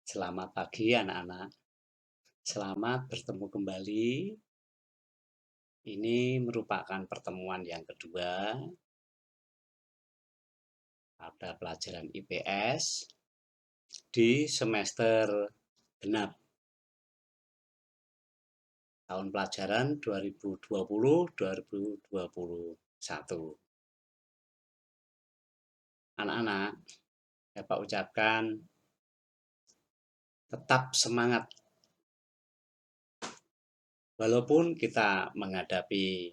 Selamat pagi anak-anak. Selamat bertemu kembali. Ini merupakan pertemuan yang kedua pada pelajaran IPS di semester genap tahun pelajaran 2020-2021. Anak-anak, Bapak ucapkan tetap semangat. Walaupun kita menghadapi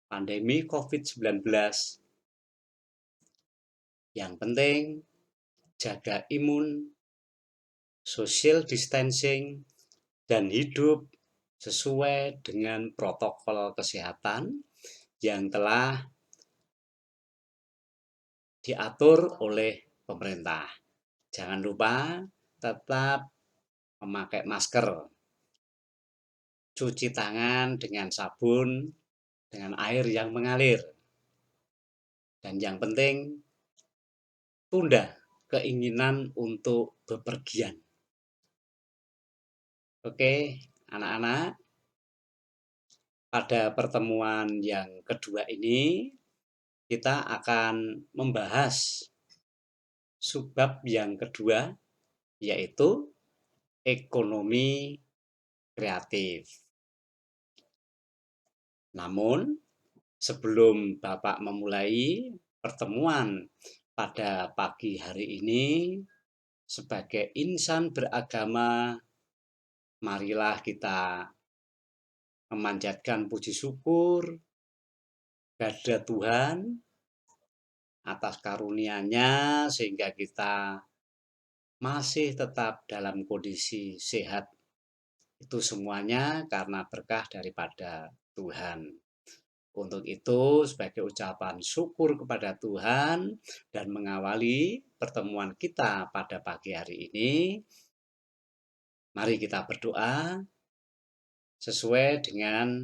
pandemi COVID-19, yang penting jaga imun, social distancing, dan hidup sesuai dengan protokol kesehatan yang telah diatur oleh pemerintah. Jangan lupa tetap memakai masker, cuci tangan dengan sabun, dengan air yang mengalir. Dan yang penting, tunda keinginan untuk bepergian. Oke, anak-anak, pada pertemuan yang kedua ini, kita akan membahas subbab yang kedua, yaitu ekonomi kreatif. Namun, sebelum Bapak memulai pertemuan pada pagi hari ini, sebagai insan beragama, marilah kita memanjatkan puji syukur kepada Tuhan atas karunia-Nya sehingga kita masih tetap dalam kondisi sehat. Itu semuanya karena berkah daripada Tuhan. Untuk itu, sebagai ucapan syukur kepada Tuhan dan mengawali pertemuan kita pada pagi hari ini, mari kita berdoa sesuai dengan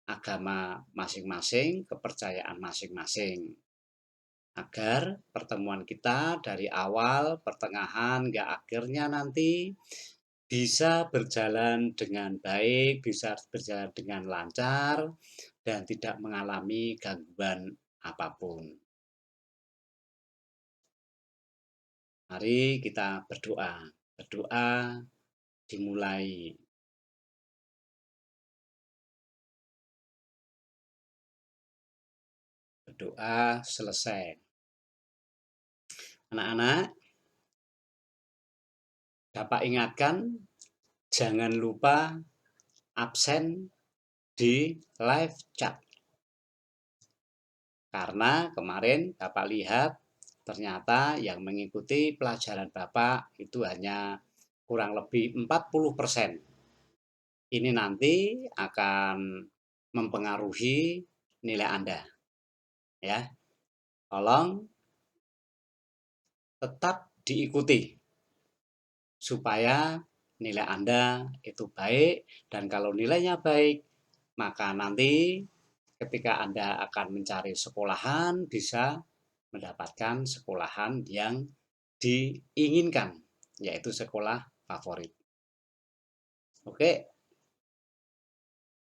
agama masing-masing, kepercayaan masing-masing, agar pertemuan kita dari awal, pertengahan, hingga akhirnya nanti bisa berjalan dengan baik, bisa berjalan dengan lancar, dan tidak mengalami gangguan apapun. Mari kita berdoa. Berdoa dimulai. Berdoa selesai. Anak-anak, Bapak ingatkan, jangan lupa absen di live chat. Karena kemarin Bapak lihat, ternyata yang mengikuti pelajaran Bapak itu hanya kurang lebih 40%. Ini nanti akan mempengaruhi nilai Anda. Ya, tolong tetap diikuti supaya nilai Anda itu baik, dan kalau nilainya baik, maka nanti ketika Anda akan mencari sekolahan bisa mendapatkan sekolahan yang diinginkan, yaitu sekolah favorit. Oke,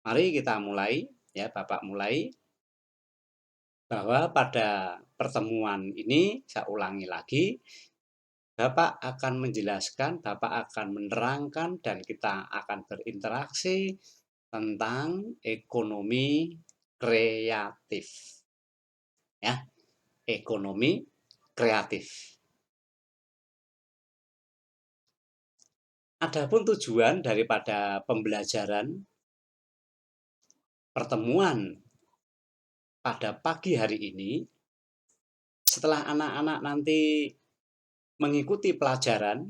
mari kita mulai, ya Bapak mulai, bahwa pada pertemuan ini, saya ulangi lagi, Bapak akan menjelaskan, Bapak akan menerangkan, dan kita akan berinteraksi tentang ekonomi kreatif. Ya, ekonomi kreatif. Adapun tujuan daripada pembelajaran pertemuan pada pagi hari ini, setelah anak-anak nanti mengikuti pelajaran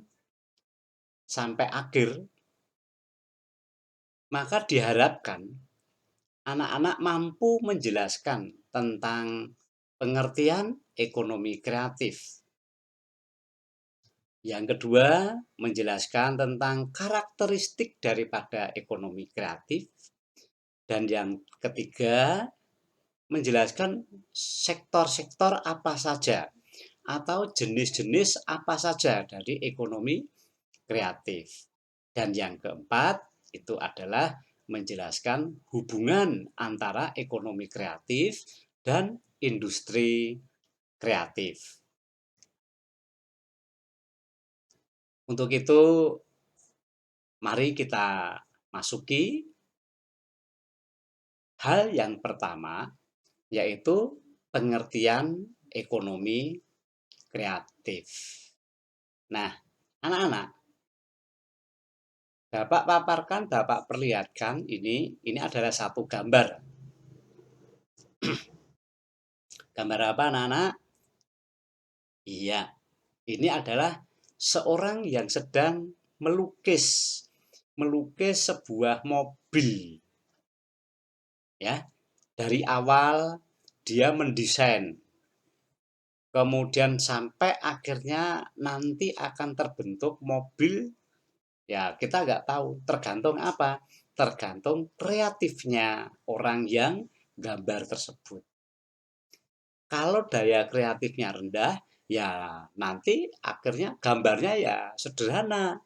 sampai akhir, maka diharapkan anak-anak mampu menjelaskan tentang pengertian ekonomi kreatif. Yang kedua, menjelaskan tentang karakteristik daripada ekonomi kreatif. Dan yang ketiga, menjelaskan sektor-sektor apa saja atau jenis-jenis apa saja dari ekonomi kreatif. Dan yang keempat itu adalah menjelaskan hubungan antara ekonomi kreatif dan industri kreatif. Untuk itu, mari kita masuki hal yang pertama, yaitu pengertian ekonomi kreatif. Nah, anak-anak, Bapak paparkan, Bapak perlihatkan ini adalah satu gambar. Gambar apa, anak-anak? Iya, ini adalah seorang yang sedang melukis sebuah mobil. Ya, dari awal dia mendesain, kemudian sampai akhirnya nanti akan terbentuk mobil. Ya, kita nggak tahu, tergantung apa? Tergantung kreatifnya orang yang gambar tersebut. Kalau daya kreatifnya rendah, ya nanti akhirnya gambarnya ya sederhana.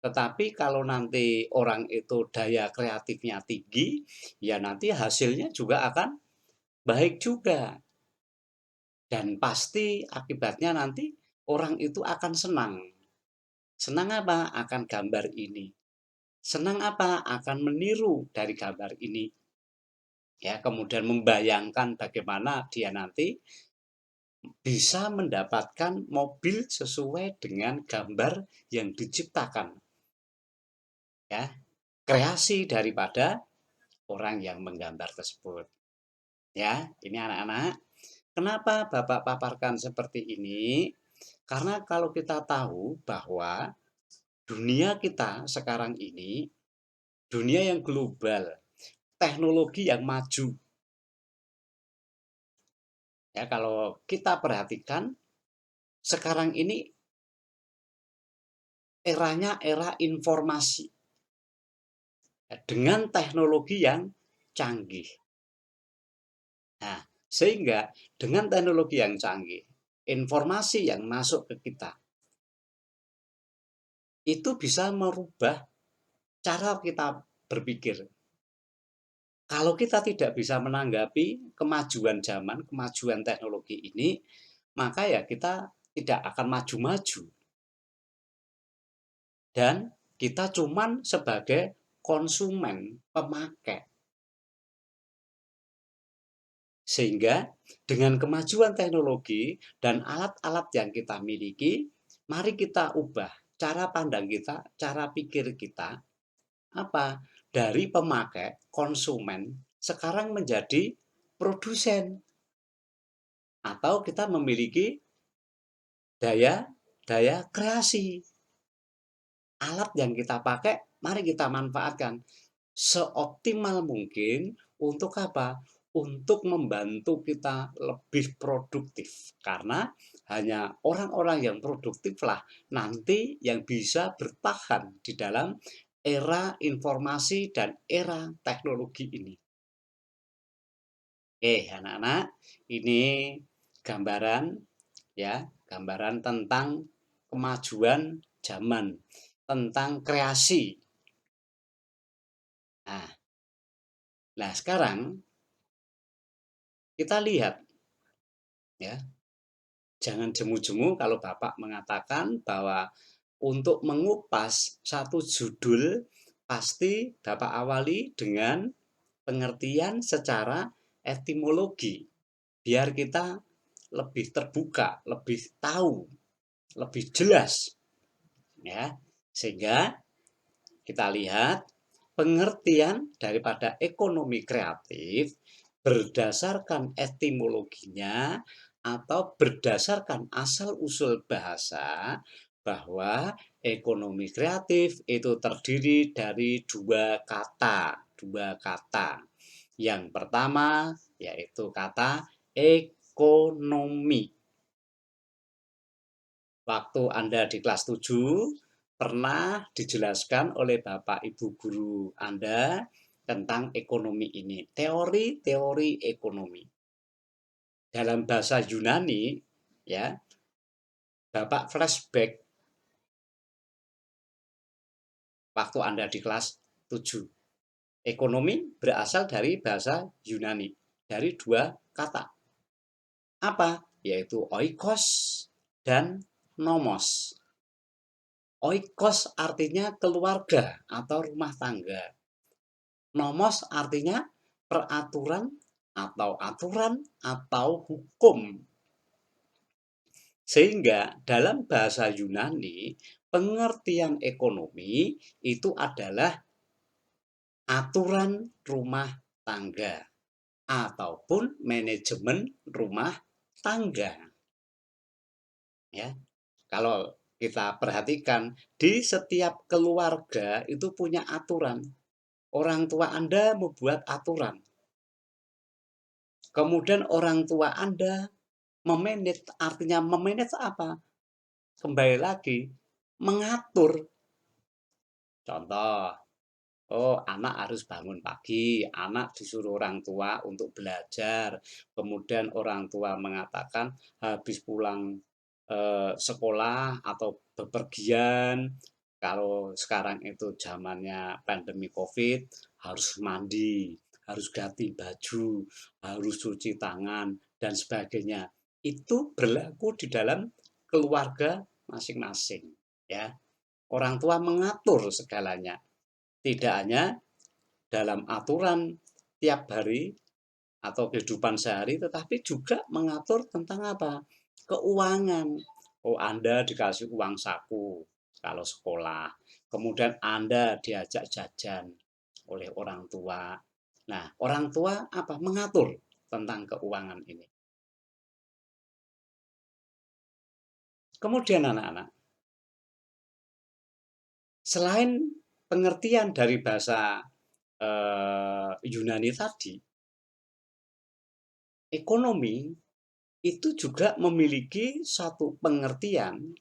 Tetapi kalau nanti orang itu daya kreatifnya tinggi, ya nanti hasilnya juga akan baik juga. Dan pasti akibatnya nanti orang itu akan senang. Senang apa? Akan gambar ini. Senang apa? Akan meniru dari gambar ini. Ya, kemudian membayangkan bagaimana dia nanti bisa mendapatkan mobil sesuai dengan gambar yang diciptakan. Ya, kreasi daripada orang yang menggambar tersebut. Ya, ini anak-anak. Kenapa Bapak paparkan seperti ini? Karena kalau kita tahu bahwa dunia kita sekarang ini, dunia yang global, teknologi yang maju. Ya, kalau kita perhatikan, sekarang ini eranya era informasi. Ya, dengan teknologi yang canggih. Nah, sehingga dengan teknologi yang canggih, informasi yang masuk ke kita, itu bisa merubah cara kita berpikir. Kalau kita tidak bisa menanggapi kemajuan zaman, kemajuan teknologi ini, maka ya kita tidak akan maju-maju. Dan kita cuman sebagai konsumen, pemakai. Sehingga dengan kemajuan teknologi dan alat-alat yang kita miliki, mari kita ubah cara pandang kita, cara pikir kita, apa? Dari pemakai, konsumen, sekarang menjadi produsen. Atau kita memiliki daya kreasi. Alat yang kita pakai, mari kita manfaatkan seoptimal mungkin untuk apa? Untuk membantu kita lebih produktif. Karena hanya orang-orang yang produktiflah nanti yang bisa bertahan di dalam era informasi dan era teknologi ini. Anak-anak, ini gambaran ya, gambaran tentang kemajuan zaman, tentang kreasi. Nah, sekarang kita lihat ya, jangan jemu-jemu kalau Bapak mengatakan bahwa untuk mengupas satu judul pasti Bapak awali dengan pengertian secara etimologi biar kita lebih terbuka, lebih tahu, lebih jelas ya. Sehingga kita lihat pengertian daripada ekonomi kreatif berdasarkan etimologinya atau berdasarkan asal-usul bahasa bahwa ekonomi kreatif itu terdiri dari dua kata. Yang pertama yaitu kata ekonomi. Waktu Anda di kelas 7 pernah dijelaskan oleh Bapak Ibu guru Anda tentang ekonomi ini, teori-teori ekonomi. Dalam bahasa Yunani, ya, Bapak flashback waktu Anda di kelas 7. Ekonomi berasal dari bahasa Yunani, dari dua kata. Apa? Yaitu oikos dan nomos. Oikos artinya keluarga atau rumah tangga. Nomos artinya peraturan atau aturan atau hukum. Sehingga dalam bahasa Yunani, pengertian ekonomi itu adalah aturan rumah tangga ataupun manajemen rumah tangga. Ya, kalau kita perhatikan di setiap keluarga itu punya aturan. Orang tua Anda membuat aturan. Kemudian orang tua Anda memanage, artinya memanage apa? Kembali lagi, mengatur. Contoh, oh anak harus bangun pagi, anak disuruh orang tua untuk belajar. Kemudian orang tua mengatakan habis pulang sekolah atau bepergian, kalau sekarang itu zamannya pandemi COVID, harus mandi, harus ganti baju, harus cuci tangan, dan sebagainya. Itu berlaku di dalam keluarga masing-masing. Ya, orang tua mengatur segalanya. Tidak hanya dalam aturan tiap hari atau kehidupan sehari, tetapi juga mengatur tentang apa? Keuangan. Oh, Anda dikasih uang saku kalau sekolah. Kemudian Anda diajak jajan oleh orang tua. Nah, orang tua apa? Mengatur tentang keuangan ini. Kemudian anak-anak, selain pengertian dari bahasa Yunani tadi, ekonomi itu juga memiliki satu pengertian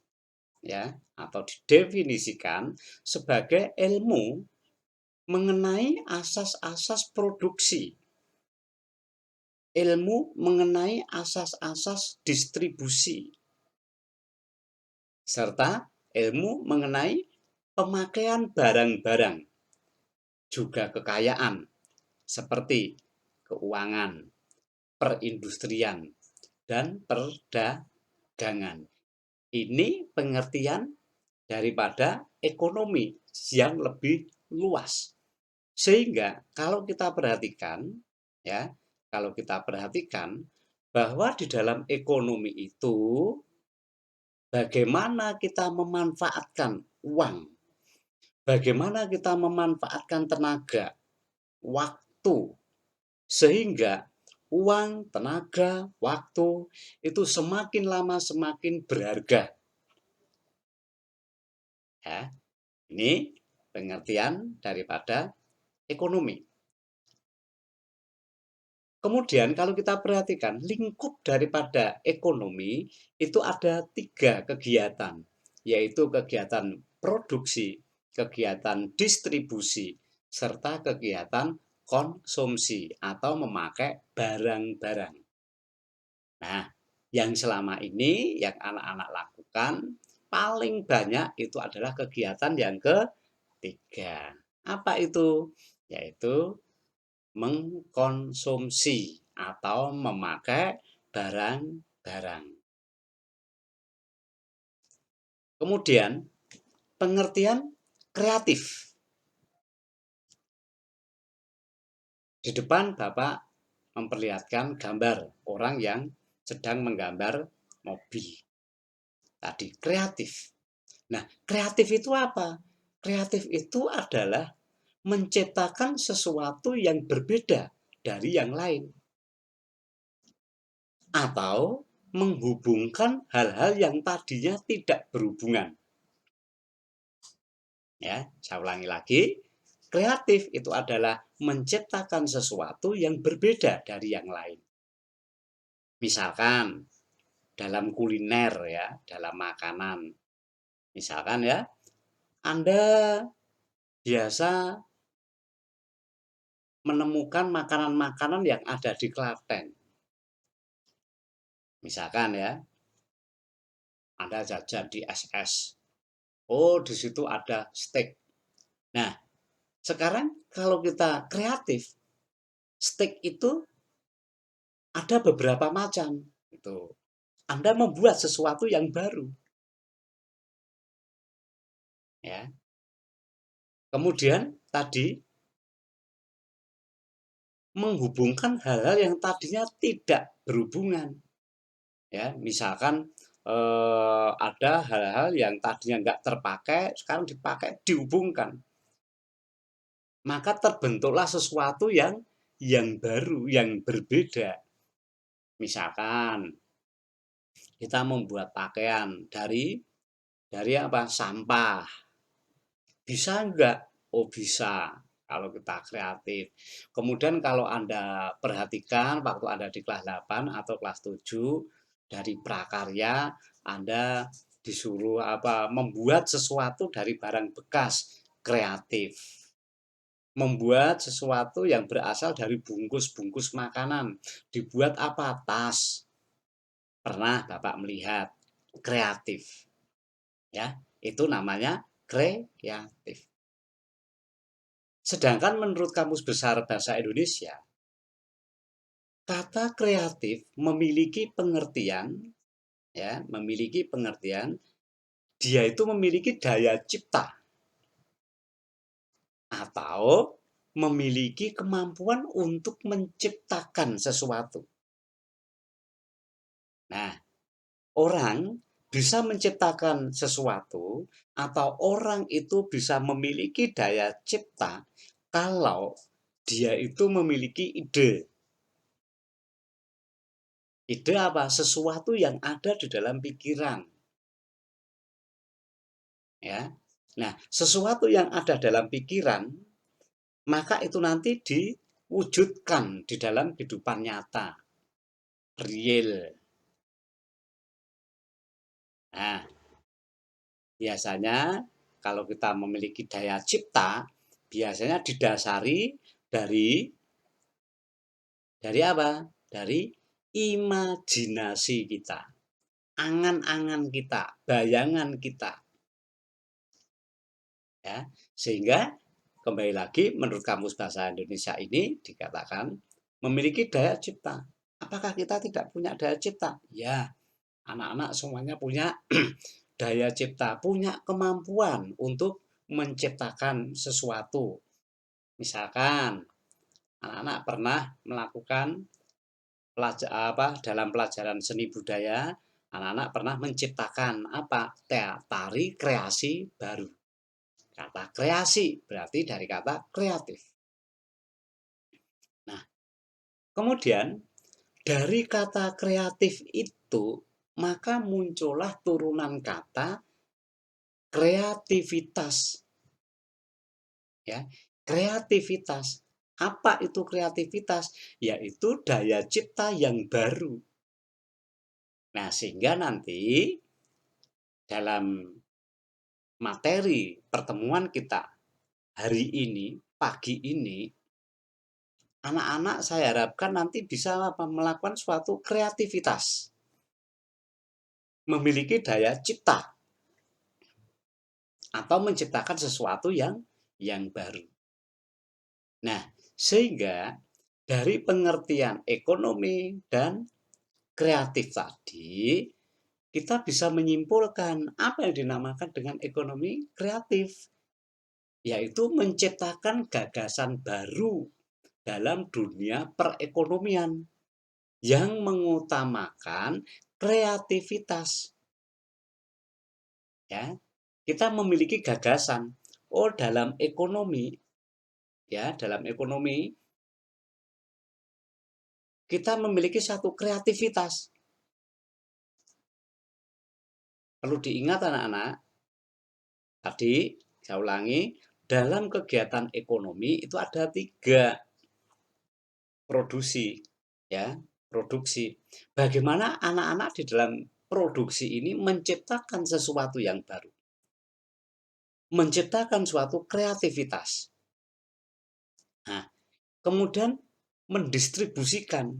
ya atau didefinisikan sebagai ilmu mengenai asas-asas produksi, ilmu mengenai asas-asas distribusi, serta ilmu mengenai pemakaian barang-barang, juga kekayaan seperti keuangan, perindustrian, dan perdagangan. Ini pengertian daripada ekonomi yang lebih luas. Sehingga kalau kita perhatikan ya, kalau kita perhatikan bahwa di dalam ekonomi itu bagaimana kita memanfaatkan uang, bagaimana kita memanfaatkan tenaga, waktu, sehingga uang, tenaga, waktu itu semakin lama semakin berharga. Ya, ini pengertian daripada ekonomi. Kemudian kalau kita perhatikan lingkup daripada ekonomi itu ada 3 kegiatan, yaitu kegiatan produksi, kegiatan distribusi, serta kegiatan konsumsi atau memakai barang-barang. Nah, yang selama ini yang anak-anak lakukan paling banyak itu adalah kegiatan yang ketiga. Apa itu? Yaitu mengkonsumsi atau memakai barang-barang. Kemudian pengertian kreatif. Di depan Bapak memperlihatkan gambar orang yang sedang menggambar mobil. Tadi kreatif. Nah, kreatif itu apa? Kreatif itu adalah menciptakan sesuatu yang berbeda dari yang lain. Atau menghubungkan hal-hal yang tadinya tidak berhubungan. Ya, saya ulangi lagi. Kreatif itu adalah menciptakan sesuatu yang berbeda dari yang lain. Misalkan dalam kuliner ya, dalam makanan. Misalkan ya, Anda biasa menemukan makanan-makanan yang ada di Klaten. Misalkan ya, Anda jajan di SS. Oh, di situ ada steak. Nah, sekarang kalau kita kreatif, steak itu ada beberapa macam. Itu. Anda membuat sesuatu yang baru. Ya. Kemudian tadi menghubungkan hal-hal yang tadinya tidak berhubungan. Ya, misalkan ada hal-hal yang tadinya nggak terpakai, sekarang dipakai, dihubungkan. Maka terbentuklah sesuatu yang baru, yang berbeda. Misalkan kita membuat pakaian dari apa? Sampah. Bisa enggak? Oh bisa, kalau kita kreatif. Kemudian kalau Anda perhatikan waktu Anda di kelas 8 atau kelas 7 dari prakarya, Anda disuruh apa membuat sesuatu dari barang bekas, kreatif. Membuat sesuatu yang berasal dari bungkus-bungkus makanan, dibuat apa? Tas. Pernah Bapak melihat, kreatif. Ya, itu namanya kreatif. Sedangkan menurut Kamus Besar Bahasa Indonesia, kata kreatif memiliki pengertian, ya, memiliki pengertian, dia itu memiliki daya cipta atau memiliki kemampuan untuk menciptakan sesuatu. Nah, orang bisa menciptakan sesuatu atau orang itu bisa memiliki daya cipta kalau dia itu memiliki ide. Ide apa? Sesuatu yang ada di dalam pikiran. Ya. Nah, sesuatu yang ada dalam pikiran, maka itu nanti diwujudkan di dalam kehidupan nyata, real. Nah, biasanya kalau kita memiliki daya cipta, biasanya didasari dari apa? Dari imajinasi kita, angan-angan kita, bayangan kita. Ya, sehingga kembali lagi menurut Kamus Bahasa Indonesia ini dikatakan memiliki daya cipta. Apakah kita tidak punya daya cipta? Ya, anak-anak semuanya punya daya cipta, punya kemampuan untuk menciptakan sesuatu. Misalkan anak-anak pernah melakukan dalam pelajaran seni budaya, anak-anak pernah menciptakan apa? Tari kreasi baru. Kata kreasi berarti dari kata kreatif. Nah, kemudian dari kata kreatif itu maka muncullah turunan kata kreativitas. Ya, kreativitas. Apa itu kreativitas? Yaitu daya cipta yang baru. Nah, sehingga nanti dalam materi pertemuan kita hari ini, pagi ini, anak-anak saya harapkan nanti bisa melakukan suatu kreativitas. Memiliki daya cipta. Atau menciptakan sesuatu yang baru. Nah, sehingga dari pengertian ekonomi dan kreatif tadi, kita bisa menyimpulkan apa yang dinamakan dengan ekonomi kreatif, yaitu menciptakan gagasan baru dalam dunia perekonomian yang mengutamakan kreativitas. Ya, kita memiliki gagasan. Oh, dalam ekonomi, ya, dalam ekonomi kita memiliki satu kreativitas. Perlu diingat anak-anak, tadi saya ulangi, dalam kegiatan ekonomi itu ada 3 produksi, ya, produksi. Bagaimana anak-anak di dalam produksi ini menciptakan sesuatu yang baru, menciptakan suatu kreativitas. Nah, kemudian mendistribusikan.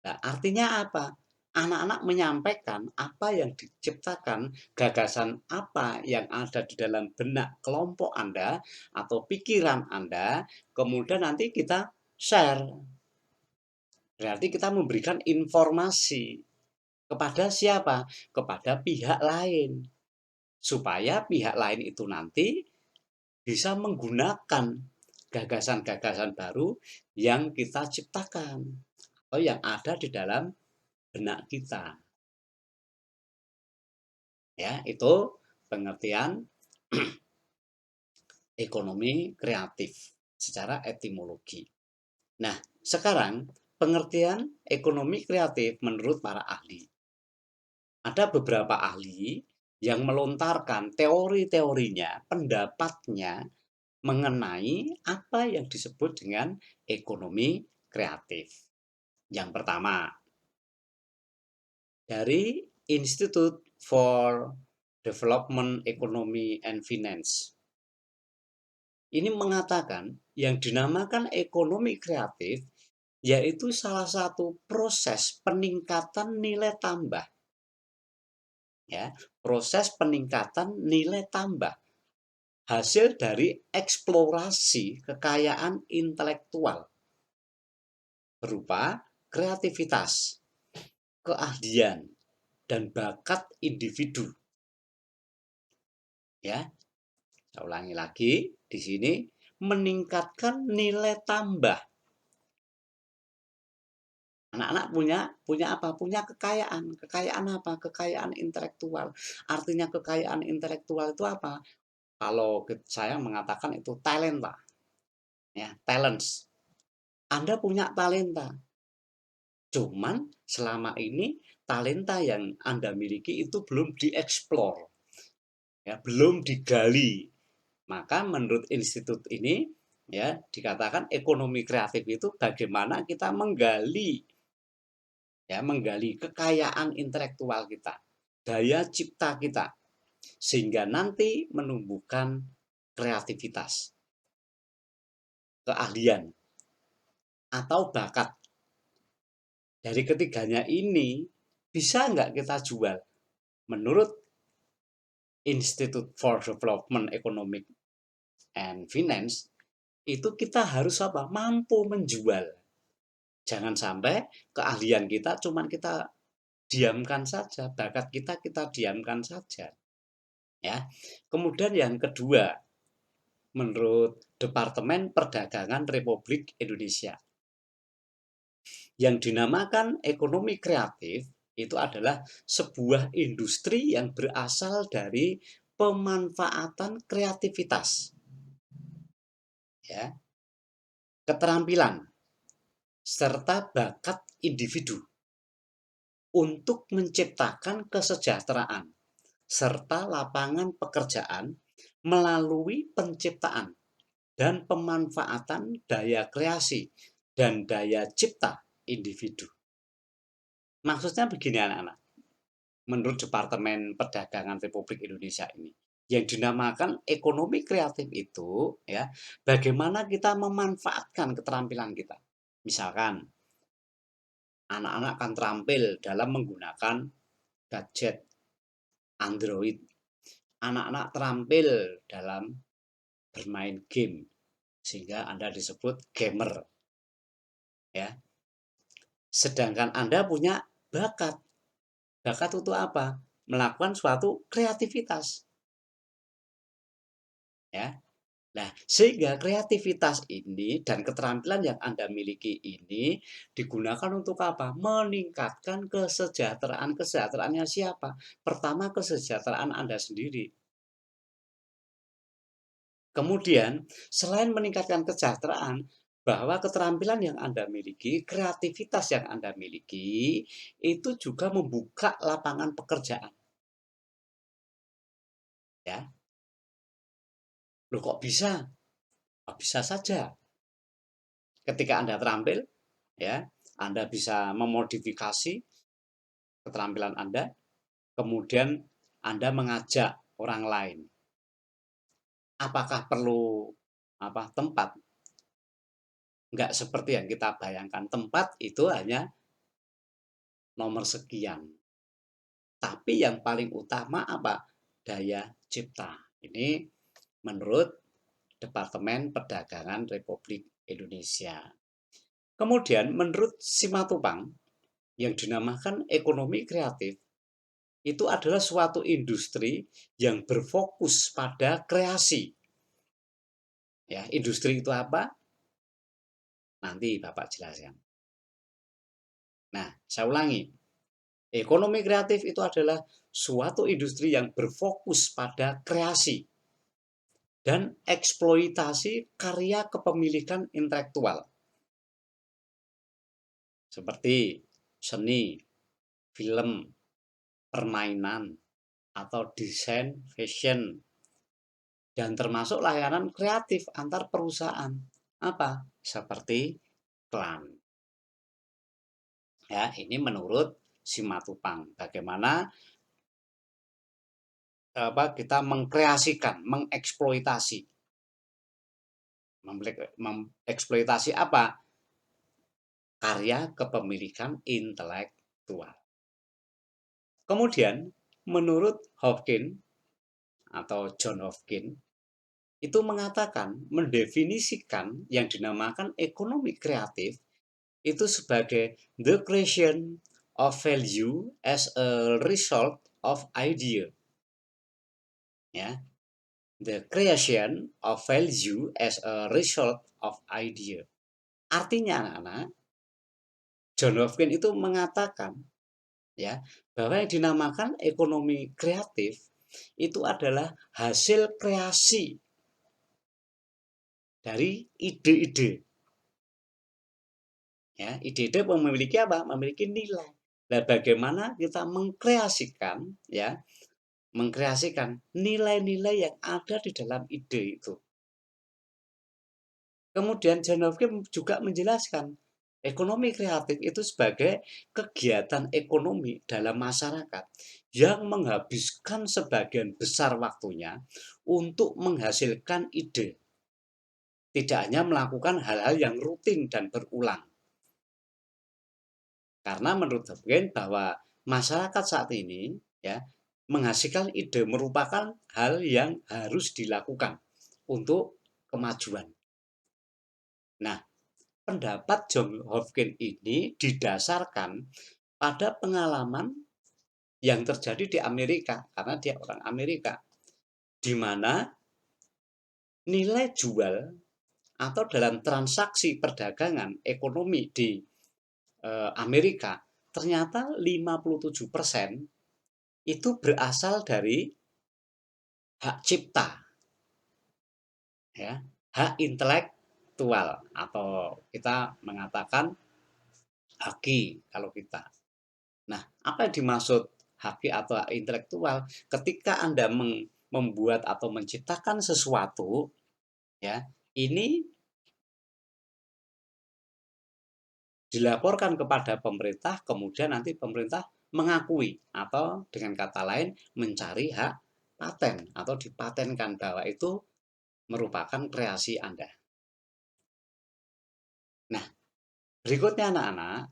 Nah, artinya apa? anak-anak menyampaikan apa yang diciptakan, gagasan apa yang ada di dalam benak kelompok Anda atau pikiran Anda, kemudian nanti kita share. Berarti kita memberikan informasi kepada siapa? Kepada pihak lain. Supaya pihak lain itu nanti bisa menggunakan gagasan-gagasan baru yang kita ciptakan atau yang ada di dalam benak kita. Ya, itu pengertian ekonomi kreatif secara etimologi. Nah, sekarang pengertian ekonomi kreatif menurut para ahli. Ada beberapa ahli yang melontarkan teori-teorinya, pendapatnya mengenai apa yang disebut dengan ekonomi kreatif. Yang pertama, dari Institute for Development Economy and Finance. Ini mengatakan yang dinamakan ekonomi kreatif yaitu salah satu proses peningkatan nilai tambah. Ya, proses peningkatan nilai tambah hasil dari eksplorasi kekayaan intelektual berupa kreativitas, keahlian, dan bakat individu. Ya, saya ulangi lagi di sini meningkatkan nilai tambah. Anak-anak punya apa? Punya kekayaan. Kekayaan apa? Kekayaan intelektual. Artinya kekayaan intelektual itu apa? Kalau saya mengatakan itu talenta. Ya, talents. Anda punya talenta. Cuman selama ini talenta yang Anda miliki itu belum dieksplor. Ya, belum digali. Maka menurut institut ini ya dikatakan ekonomi kreatif itu bagaimana kita menggali kekayaan intelektual kita, daya cipta kita sehingga nanti menumbuhkan kreativitas, keahlian atau bakat. Dari ketiganya ini bisa nggak kita jual? Menurut Institute for Development Economic and Finance itu kita harus apa? Mampu menjual. Jangan sampai keahlian kita cuman kita diamkan saja, bakat kita diamkan saja. Ya. Kemudian yang kedua, menurut Departemen Perdagangan Republik Indonesia, yang dinamakan ekonomi kreatif itu adalah sebuah industri yang berasal dari pemanfaatan kreativitas. Ya. Keterampilan serta bakat individu untuk menciptakan kesejahteraan serta lapangan pekerjaan melalui penciptaan dan pemanfaatan daya kreasi dan daya cipta individu. Maksudnya begini anak-anak, menurut Departemen Perdagangan Republik Indonesia ini, yang dinamakan ekonomi kreatif itu ya, bagaimana kita memanfaatkan keterampilan kita. Misalkan anak-anak akan terampil dalam menggunakan gadget Android. Anak-anak terampil dalam bermain game sehingga Anda disebut gamer. Ya. Sedangkan Anda punya bakat. Bakat itu apa? Melakukan suatu kreativitas. Ya. Nah, sehingga kreativitas ini dan keterampilan yang Anda miliki ini digunakan untuk apa? Meningkatkan kesejahteraan. Kesejahteraannya siapa? Pertama, kesejahteraan Anda sendiri. Kemudian, selain meningkatkan kesejahteraan, bahwa keterampilan yang Anda miliki, kreativitas yang Anda miliki, itu juga membuka lapangan pekerjaan. Ya, loh kok bisa? Oh, bisa saja. Ketika Anda terampil, ya, Anda bisa memodifikasi keterampilan Anda, kemudian Anda mengajak orang lain. Apakah perlu tempat? Enggak seperti yang kita bayangkan. Tempat itu hanya nomor sekian. Tapi yang paling utama apa? Daya cipta. Ini menurut Departemen Perdagangan Republik Indonesia. Kemudian menurut Simatupang yang dinamakan ekonomi kreatif itu adalah suatu industri yang berfokus pada kreasi. Ya, industri itu apa? Nanti Bapak jelaskan. Nah, saya ulangi. Ekonomi kreatif itu adalah suatu industri yang berfokus pada kreasi dan eksploitasi karya kepemilikan intelektual seperti seni, film, permainan, atau desain, fashion, dan termasuk layanan kreatif antar perusahaan. Apa? Seperti iklan. Ya, ini menurut Simatupang. Bagaimana kita mengkreasikan, mengeksploitasi. Mengeksploitasi apa? Karya kepemilikan intelektual. Kemudian, menurut Hopkins atau John Hopkins, itu mengatakan, mendefinisikan yang dinamakan ekonomi kreatif itu sebagai the creation of value as a result of idea. Ya, the creation of value as a result of idea. Artinya anak-anak, John Hopkins itu mengatakan ya bahwa yang dinamakan ekonomi kreatif itu adalah hasil kreasi dari ide-ide. Ya, ide-ide memiliki apa? Memiliki nilai. Nah, bagaimana kita mengkreasikan ya, mengkreasikan nilai-nilai yang ada di dalam ide itu. Kemudian John Hopkins juga menjelaskan ekonomi kreatif itu sebagai kegiatan ekonomi dalam masyarakat yang menghabiskan sebagian besar waktunya untuk menghasilkan ide. Tidak hanya melakukan hal-hal yang rutin dan berulang. Karena menurut Hopkins bahwa masyarakat saat ini ya menghasilkan ide merupakan hal yang harus dilakukan untuk kemajuan. Nah, pendapat John Hopkins ini didasarkan pada pengalaman yang terjadi di Amerika, karena dia orang Amerika, di mana nilai jual atau dalam transaksi perdagangan ekonomi di Amerika ternyata 57% itu berasal dari hak cipta, ya, hak intelektual atau kita mengatakan haki kalau kita. Nah, apa yang dimaksud haki atau hak intelektual? Ketika Anda membuat atau menciptakan sesuatu, ya, ini dilaporkan kepada pemerintah, kemudian nanti pemerintah mengakui atau dengan kata lain mencari hak paten atau dipatenkan bahwa itu merupakan kreasi Anda. Nah, berikutnya anak-anak,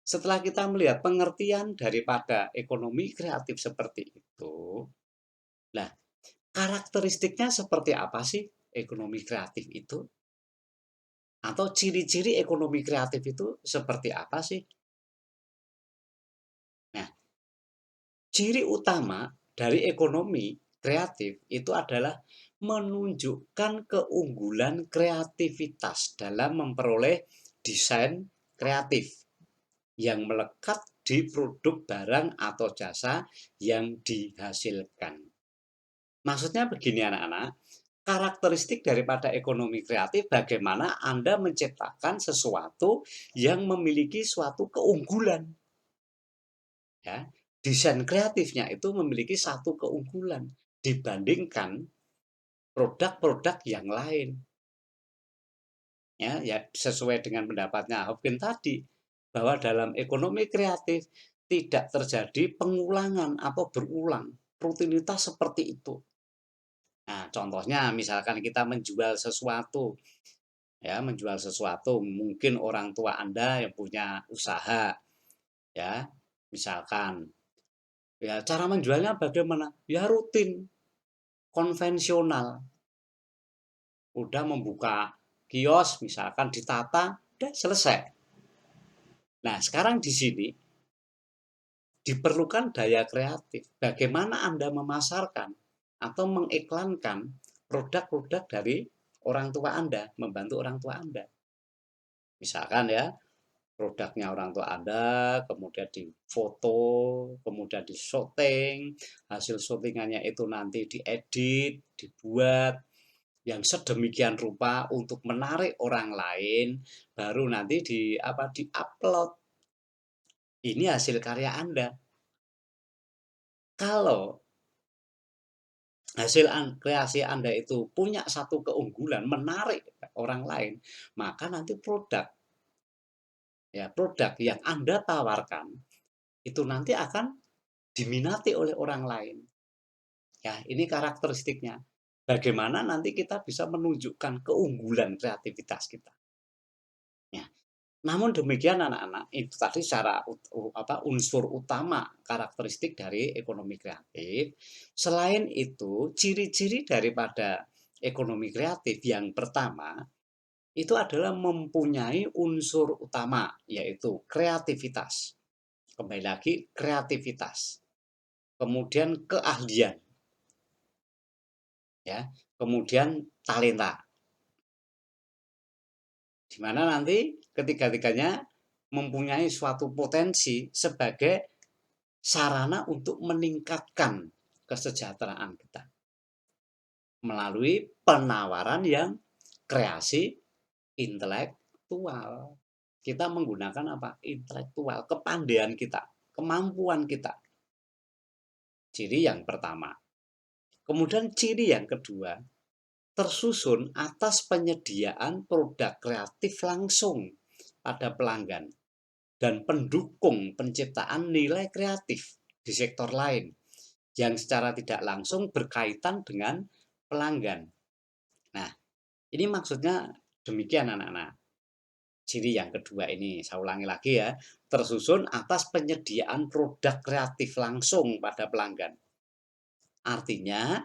setelah kita melihat pengertian daripada ekonomi kreatif seperti itu, nah, karakteristiknya seperti apa sih ekonomi kreatif itu? Atau ciri-ciri ekonomi kreatif itu seperti apa sih? Nah, ciri utama dari ekonomi kreatif itu adalah menunjukkan keunggulan kreativitas dalam memperoleh desain kreatif yang melekat di produk barang atau jasa yang dihasilkan. Maksudnya begini anak-anak, karakteristik daripada ekonomi kreatif bagaimana Anda menciptakan sesuatu yang memiliki suatu keunggulan. Ya, desain kreatifnya itu memiliki satu keunggulan dibandingkan produk-produk yang lain. Ya, sesuai dengan pendapatnya Hopkins tadi, bahwa dalam ekonomi kreatif tidak terjadi pengulangan atau berulang rutinitas seperti itu. Nah, contohnya misalkan kita menjual sesuatu, ya, menjual sesuatu, mungkin orang tua Anda yang punya usaha, Ya, misalkan, ya cara menjualnya bagaimana? Ya rutin, konvensional. Udah membuka kios, misalkan ditata, udah selesai. Nah, sekarang di sini diperlukan daya kreatif. Bagaimana Anda memasarkan atau mengiklankan produk-produk dari orang tua Anda, membantu orang tua Anda. Misalkan ya, produknya orang tua Anda, kemudian difoto, kemudian di syuting, hasil syutingannya itu nanti diedit, dibuat yang sedemikian rupa untuk menarik orang lain, baru nanti di-upload. Ini hasil karya Anda. Kalau hasil kreasi Anda itu punya satu keunggulan, menarik orang lain, maka nanti produk yang Anda tawarkan itu nanti akan diminati oleh orang lain. Ya, ini karakteristiknya. Bagaimana nanti kita bisa menunjukkan keunggulan kreativitas kita. Ya. Namun demikian anak-anak, itu tadi secara unsur utama karakteristik dari ekonomi kreatif. Selain itu, ciri-ciri daripada ekonomi kreatif yang pertama itu adalah mempunyai unsur utama, yaitu kreativitas. Kembali lagi, kreativitas. Kemudian keahlian, ya. Kemudian talenta. Di mana nanti ketiga-tiganya mempunyai suatu potensi sebagai sarana untuk meningkatkan kesejahteraan kita melalui penawaran yang kreasi intelektual. Kita menggunakan apa? Intelektual, kepandaian kita, kemampuan kita. Ciri yang pertama. Kemudian ciri yang kedua, tersusun atas penyediaan produk kreatif langsung pada pelanggan dan pendukung penciptaan nilai kreatif di sektor lain yang secara tidak langsung berkaitan dengan pelanggan. Nah, ini maksudnya demikian anak-anak. Ciri yang kedua ini, saya ulangi lagi ya, tersusun atas penyediaan produk kreatif langsung pada pelanggan. Artinya,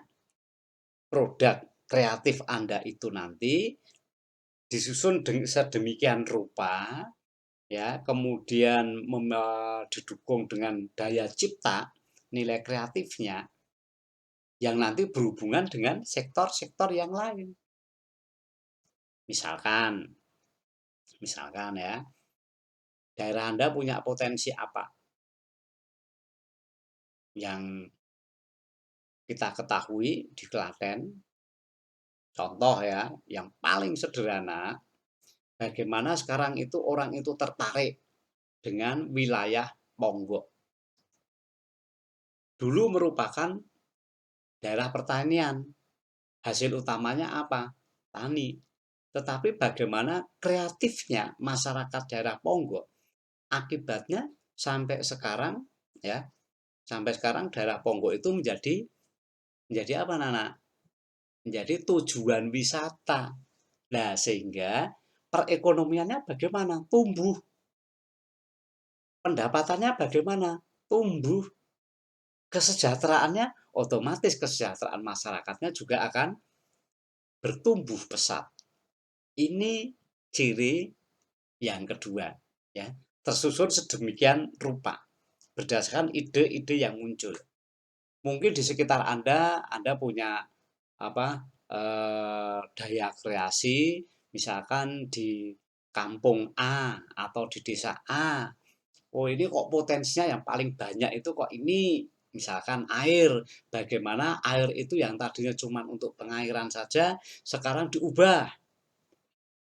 produk kreatif Anda itu nanti disusun sedemikian rupa, ya, kemudian didukung dengan daya cipta, nilai kreatifnya, yang nanti berhubungan dengan sektor-sektor yang lain. Misalkan ya, daerah Anda punya potensi apa yang kita ketahui di Klaten, contoh ya, yang paling sederhana, bagaimana sekarang itu orang itu tertarik dengan wilayah Ponggok. Dulu merupakan daerah pertanian, hasil utamanya apa? Tani. Tetapi bagaimana kreatifnya masyarakat daerah Ponggok, akibatnya sampai sekarang ya, sampai sekarang daerah Ponggok itu menjadi apa Nana? Menjadi tujuan wisata. Nah, sehingga perekonomiannya bagaimana? Tumbuh. Pendapatannya bagaimana? Tumbuh. Kesejahteraannya otomatis kesejahteraan masyarakatnya juga akan bertumbuh pesat. Ini ciri yang kedua, ya. Tersusun sedemikian rupa berdasarkan ide-ide yang muncul. Mungkin di sekitar Anda punya apa daya kreasi, misalkan di kampung A atau di desa A. Oh, ini kok potensinya yang paling banyak itu kok ini, misalkan air. Bagaimana air itu yang tadinya cuma untuk pengairan saja, sekarang diubah.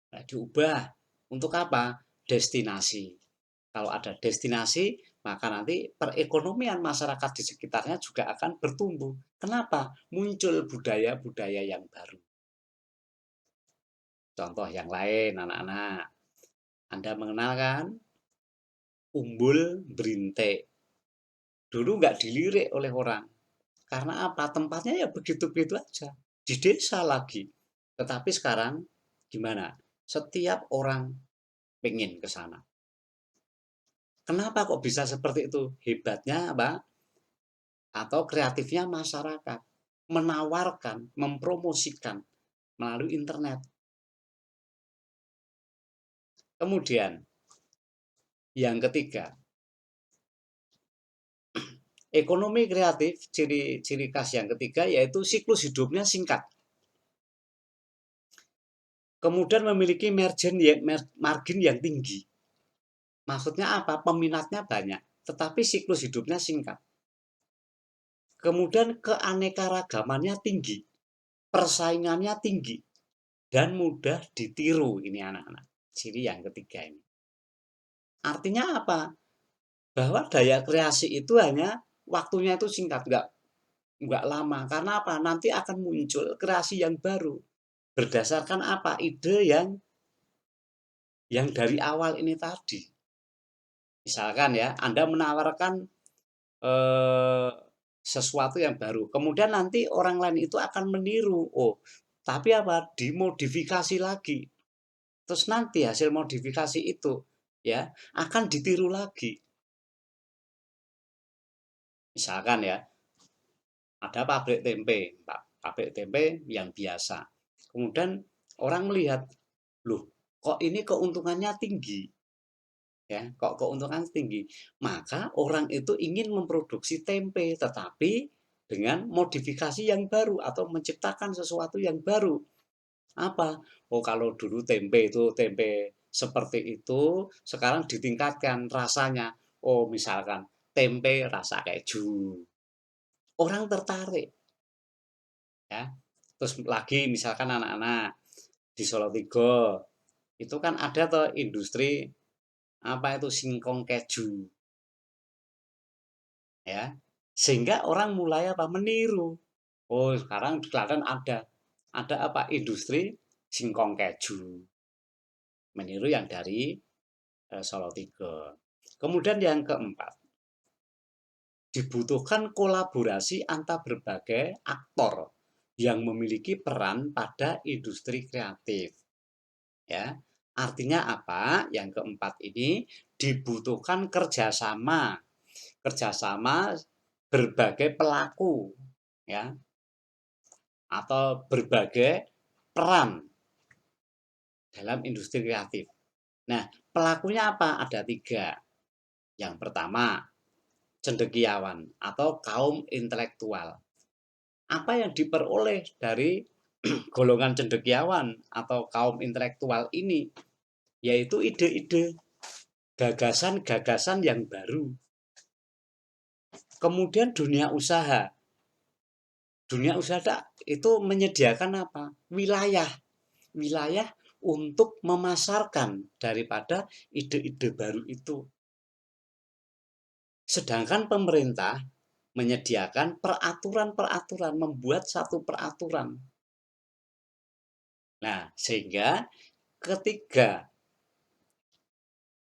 Nah, diubah untuk apa? Destinasi. Kalau ada destinasi, maka nanti perekonomian masyarakat di sekitarnya juga akan bertumbuh. Kenapa? Muncul budaya-budaya yang baru. Contoh yang lain, anak-anak. Anda mengenal kan? Umbul Brinte. Dulu nggak dilirik oleh orang. Karena apa? Tempatnya ya begitu-begitu aja. Di desa lagi. Tetapi sekarang gimana? Setiap orang pengen ke sana. Kenapa kok bisa seperti itu? Hebatnya apa? Atau kreatifnya masyarakat menawarkan, mempromosikan melalui internet. Kemudian yang ketiga, ekonomi kreatif, ciri khas yang ketiga yaitu siklus hidupnya singkat. Kemudian memiliki margin yang tinggi. Maksudnya apa? Peminatnya banyak, tetapi siklus hidupnya singkat. Kemudian keanekaragamannya tinggi, persaingannya tinggi, dan mudah ditiru ini anak-anak. Ciri yang ketiga ini. Artinya apa? Bahwa daya kreasi itu hanya waktunya itu singkat, nggak lama. Karena apa? Nanti akan muncul kreasi yang baru. Berdasarkan apa? Ide yang dari awal ini tadi. Misalkan ya, Anda menawarkan eh, sesuatu yang baru. Kemudian nanti orang lain itu akan meniru. Oh, tapi apa? Dimodifikasi lagi. Terus nanti hasil modifikasi itu ya akan ditiru lagi. Misalkan ya, ada pabrik tempe yang biasa. Kemudian orang melihat, loh, kok ini keuntungannya tinggi? Ya, kok keuntungan tinggi. Maka orang itu ingin memproduksi tempe, tetapi dengan modifikasi yang baru atau menciptakan sesuatu yang baru. Apa? Oh, kalau dulu tempe itu tempe seperti itu, sekarang ditingkatkan rasanya. Oh, misalkan tempe rasa keju. Orang tertarik, ya. Terus lagi misalkan anak-anak di Salatiga itu kan ada tuh industri apa itu singkong keju, ya, sehingga orang mulai apa meniru. Oh, sekarang kelihatan ada apa industri singkong keju, meniru yang dari Salatiga. Kemudian yang keempat, dibutuhkan kolaborasi antar berbagai aktor yang memiliki peran pada industri kreatif. Ya, artinya apa? Yang keempat ini dibutuhkan kerjasama berbagai pelaku, ya, atau berbagai peran dalam industri kreatif. Nah, pelakunya apa? Ada tiga. Yang pertama, cendekiawan atau kaum intelektual. Apa yang diperoleh dari golongan cendekiawan atau kaum intelektual ini? Yaitu ide-ide, gagasan-gagasan yang baru. Kemudian dunia usaha. Dunia usaha itu menyediakan apa? Wilayah untuk memasarkan daripada ide-ide baru itu. Sedangkan pemerintah menyediakan peraturan-peraturan, membuat satu peraturan. Nah, sehingga ketiga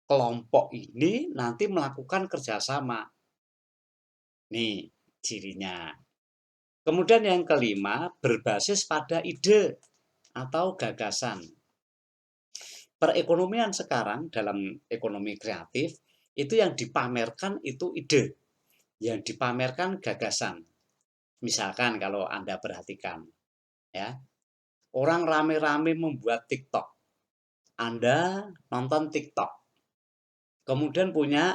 kelompok ini nanti melakukan kerjasama. Nih, cirinya. Kemudian yang kelima, berbasis pada ide atau gagasan. Perekonomian sekarang dalam ekonomi kreatif, itu yang dipamerkan itu ide, yang dipamerkan gagasan. Misalkan kalau Anda perhatikan, ya, orang rame-rame membuat TikTok. Anda nonton TikTok, kemudian punya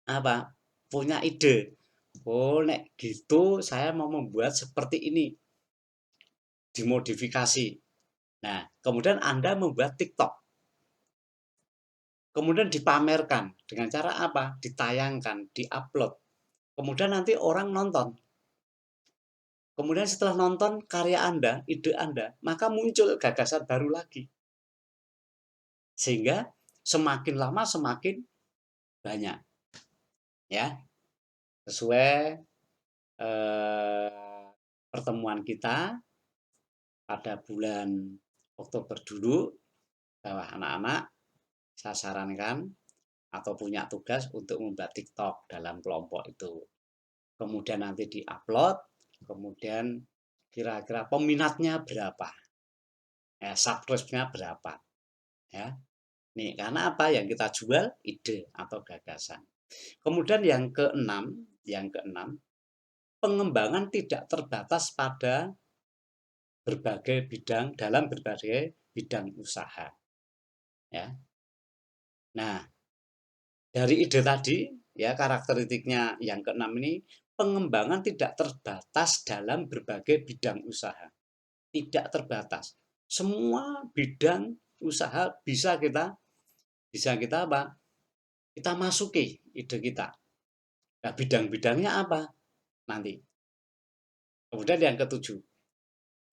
apa? Punya ide. Oh, nek gitu saya mau membuat seperti ini, dimodifikasi. Nah, kemudian Anda membuat TikTok. Kemudian dipamerkan dengan cara apa? Ditayangkan, diupload. Kemudian nanti orang nonton. Kemudian setelah nonton karya Anda, ide Anda, maka muncul gagasan baru lagi. Sehingga semakin lama semakin banyak. Ya, sesuai pertemuan kita pada bulan Oktober dulu, bahwa anak-anak saya sarankan atau punya tugas untuk membuat TikTok dalam kelompok itu. Kemudian nanti diupload, kemudian kira-kira peminatnya berapa, ya, subscribe-nya berapa, ya. Nih, karena apa? Yang kita jual ide atau gagasan. Kemudian yang keenam, pengembangan tidak terbatas pada berbagai bidang dalam berbagai bidang usaha, ya. Nah, dari ide tadi, ya karakteristiknya yang keenam ini, pengembangan tidak terbatas dalam berbagai bidang usaha. Tidak terbatas. Semua bidang usaha bisa kita apa? Kita masuki ide kita. Nah, bidang-bidangnya apa? Nanti. Kemudian yang ketujuh,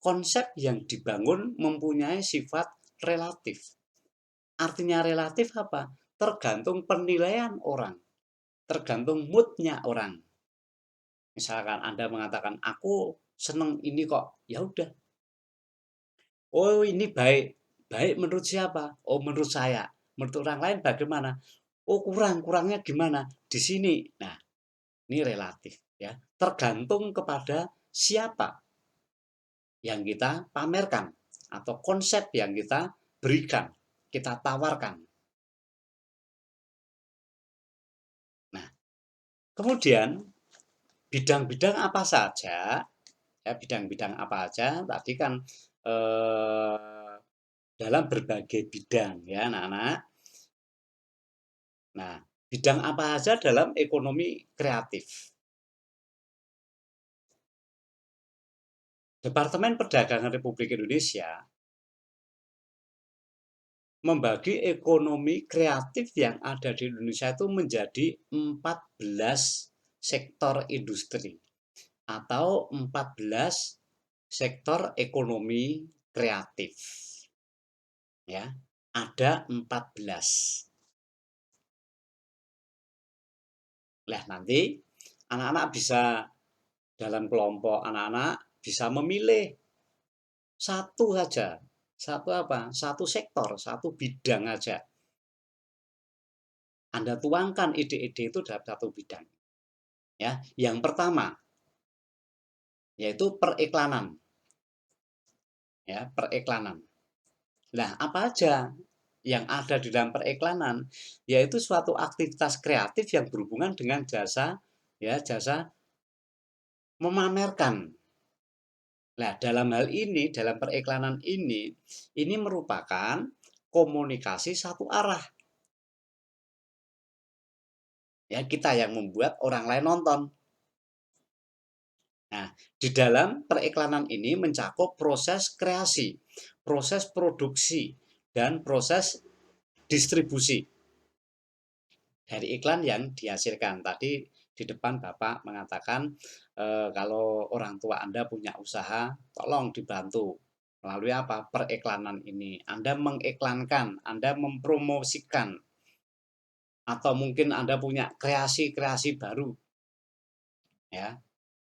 konsep yang dibangun mempunyai sifat relatif. Artinya relatif apa? Tergantung penilaian orang, tergantung moodnya orang. Misalkan Anda mengatakan, aku seneng ini kok, ya udah. Oh, ini baik. Baik menurut siapa? Oh, menurut saya. Menurut orang lain bagaimana? Oh, kurangnya gimana? Di sini. Nah, ini relatif, ya. Tergantung kepada siapa yang kita pamerkan atau konsep yang kita berikan, kita tawarkan. Nah, kemudian bidang-bidang apa saja, ya bidang-bidang apa aja, tadi kan dalam berbagai bidang, ya anak-anak. Nah, bidang apa saja dalam ekonomi kreatif. Departemen Perdagangan Republik Indonesia membagi ekonomi kreatif yang ada di Indonesia itu menjadi 14 sektor industri atau 14 sektor ekonomi kreatif. Ya, ada 14. Nah, nanti anak-anak bisa dalam kelompok anak-anak bisa memilih satu saja. Satu apa? Satu sektor, satu bidang aja. Anda tuangkan ide-ide itu dalam satu bidang. Ya, yang pertama yaitu periklanan. Ya, periklanan. Nah, apa aja yang ada di dalam periklanan? Yaitu suatu aktivitas kreatif yang berhubungan dengan jasa, ya, jasa memamerkan. Nah, dalam hal ini, dalam periklanan ini merupakan komunikasi satu arah. Ya, kita yang membuat, orang lain nonton. Nah, di dalam periklanan ini mencakup proses kreasi, proses produksi, dan proses distribusi dari iklan yang dihasilkan. Tadi di depan Bapak mengatakan kalau orang tua Anda punya usaha, tolong dibantu melalui apa? Periklanan ini. Anda mengiklankan, Anda mempromosikan, atau mungkin Anda punya kreasi-kreasi baru, ya,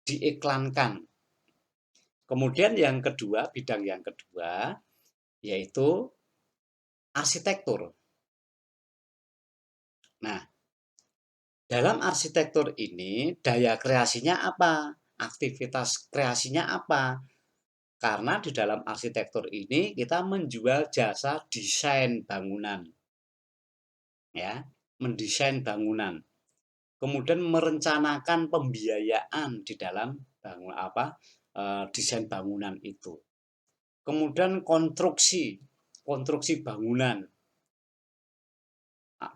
diiklankan. Kemudian yang kedua, bidang yang kedua, yaitu arsitektur. Nah, dalam arsitektur ini, daya kreasinya apa? Aktivitas kreasinya apa? Karena di dalam arsitektur ini kita menjual jasa desain bangunan. Ya, mendesain bangunan. Kemudian merencanakan pembiayaan di dalam desain bangunan itu. Kemudian konstruksi bangunan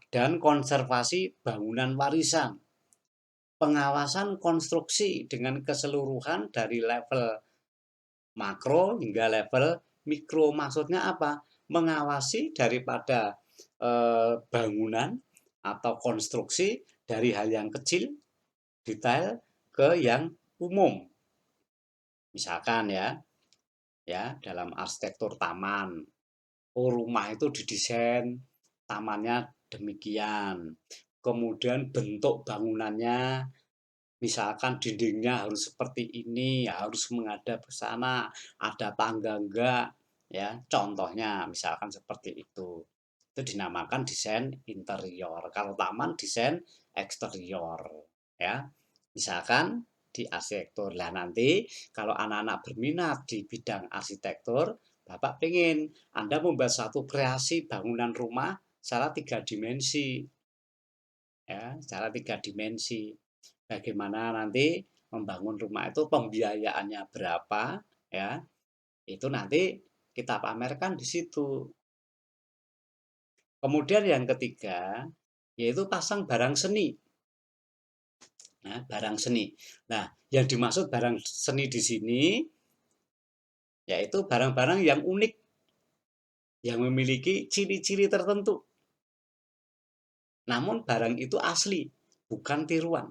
dan konservasi bangunan warisan. Pengawasan konstruksi dengan keseluruhan dari level makro hingga level mikro. Maksudnya apa? Mengawasi daripada bangunan atau konstruksi dari hal yang kecil, detail, ke yang umum. Misalkan ya dalam arsitektur taman, rumah itu didesain tamannya demikian. Kemudian bentuk bangunannya, misalkan dindingnya harus seperti ini, harus menghadap ke sana, ada tangga enggak, ya. Contohnya misalkan seperti itu. Itu dinamakan desain interior. Kalau taman desain eksterior, ya. Misalkan di arsitektur. Lah nanti kalau anak-anak berminat di bidang arsitektur, Bapak pengen Anda membuat satu kreasi bangunan rumah secara 3 dimensi, ya, secara 3 dimensi. Bagaimana nanti membangun rumah itu pembiayaannya berapa, ya, itu nanti kita pamerkan di situ. Kemudian yang ketiga, yaitu pasang barang seni. Nah, barang seni. Nah, yang dimaksud barang seni di sini yaitu barang-barang yang unik, yang memiliki ciri-ciri tertentu. Namun barang itu asli, bukan tiruan.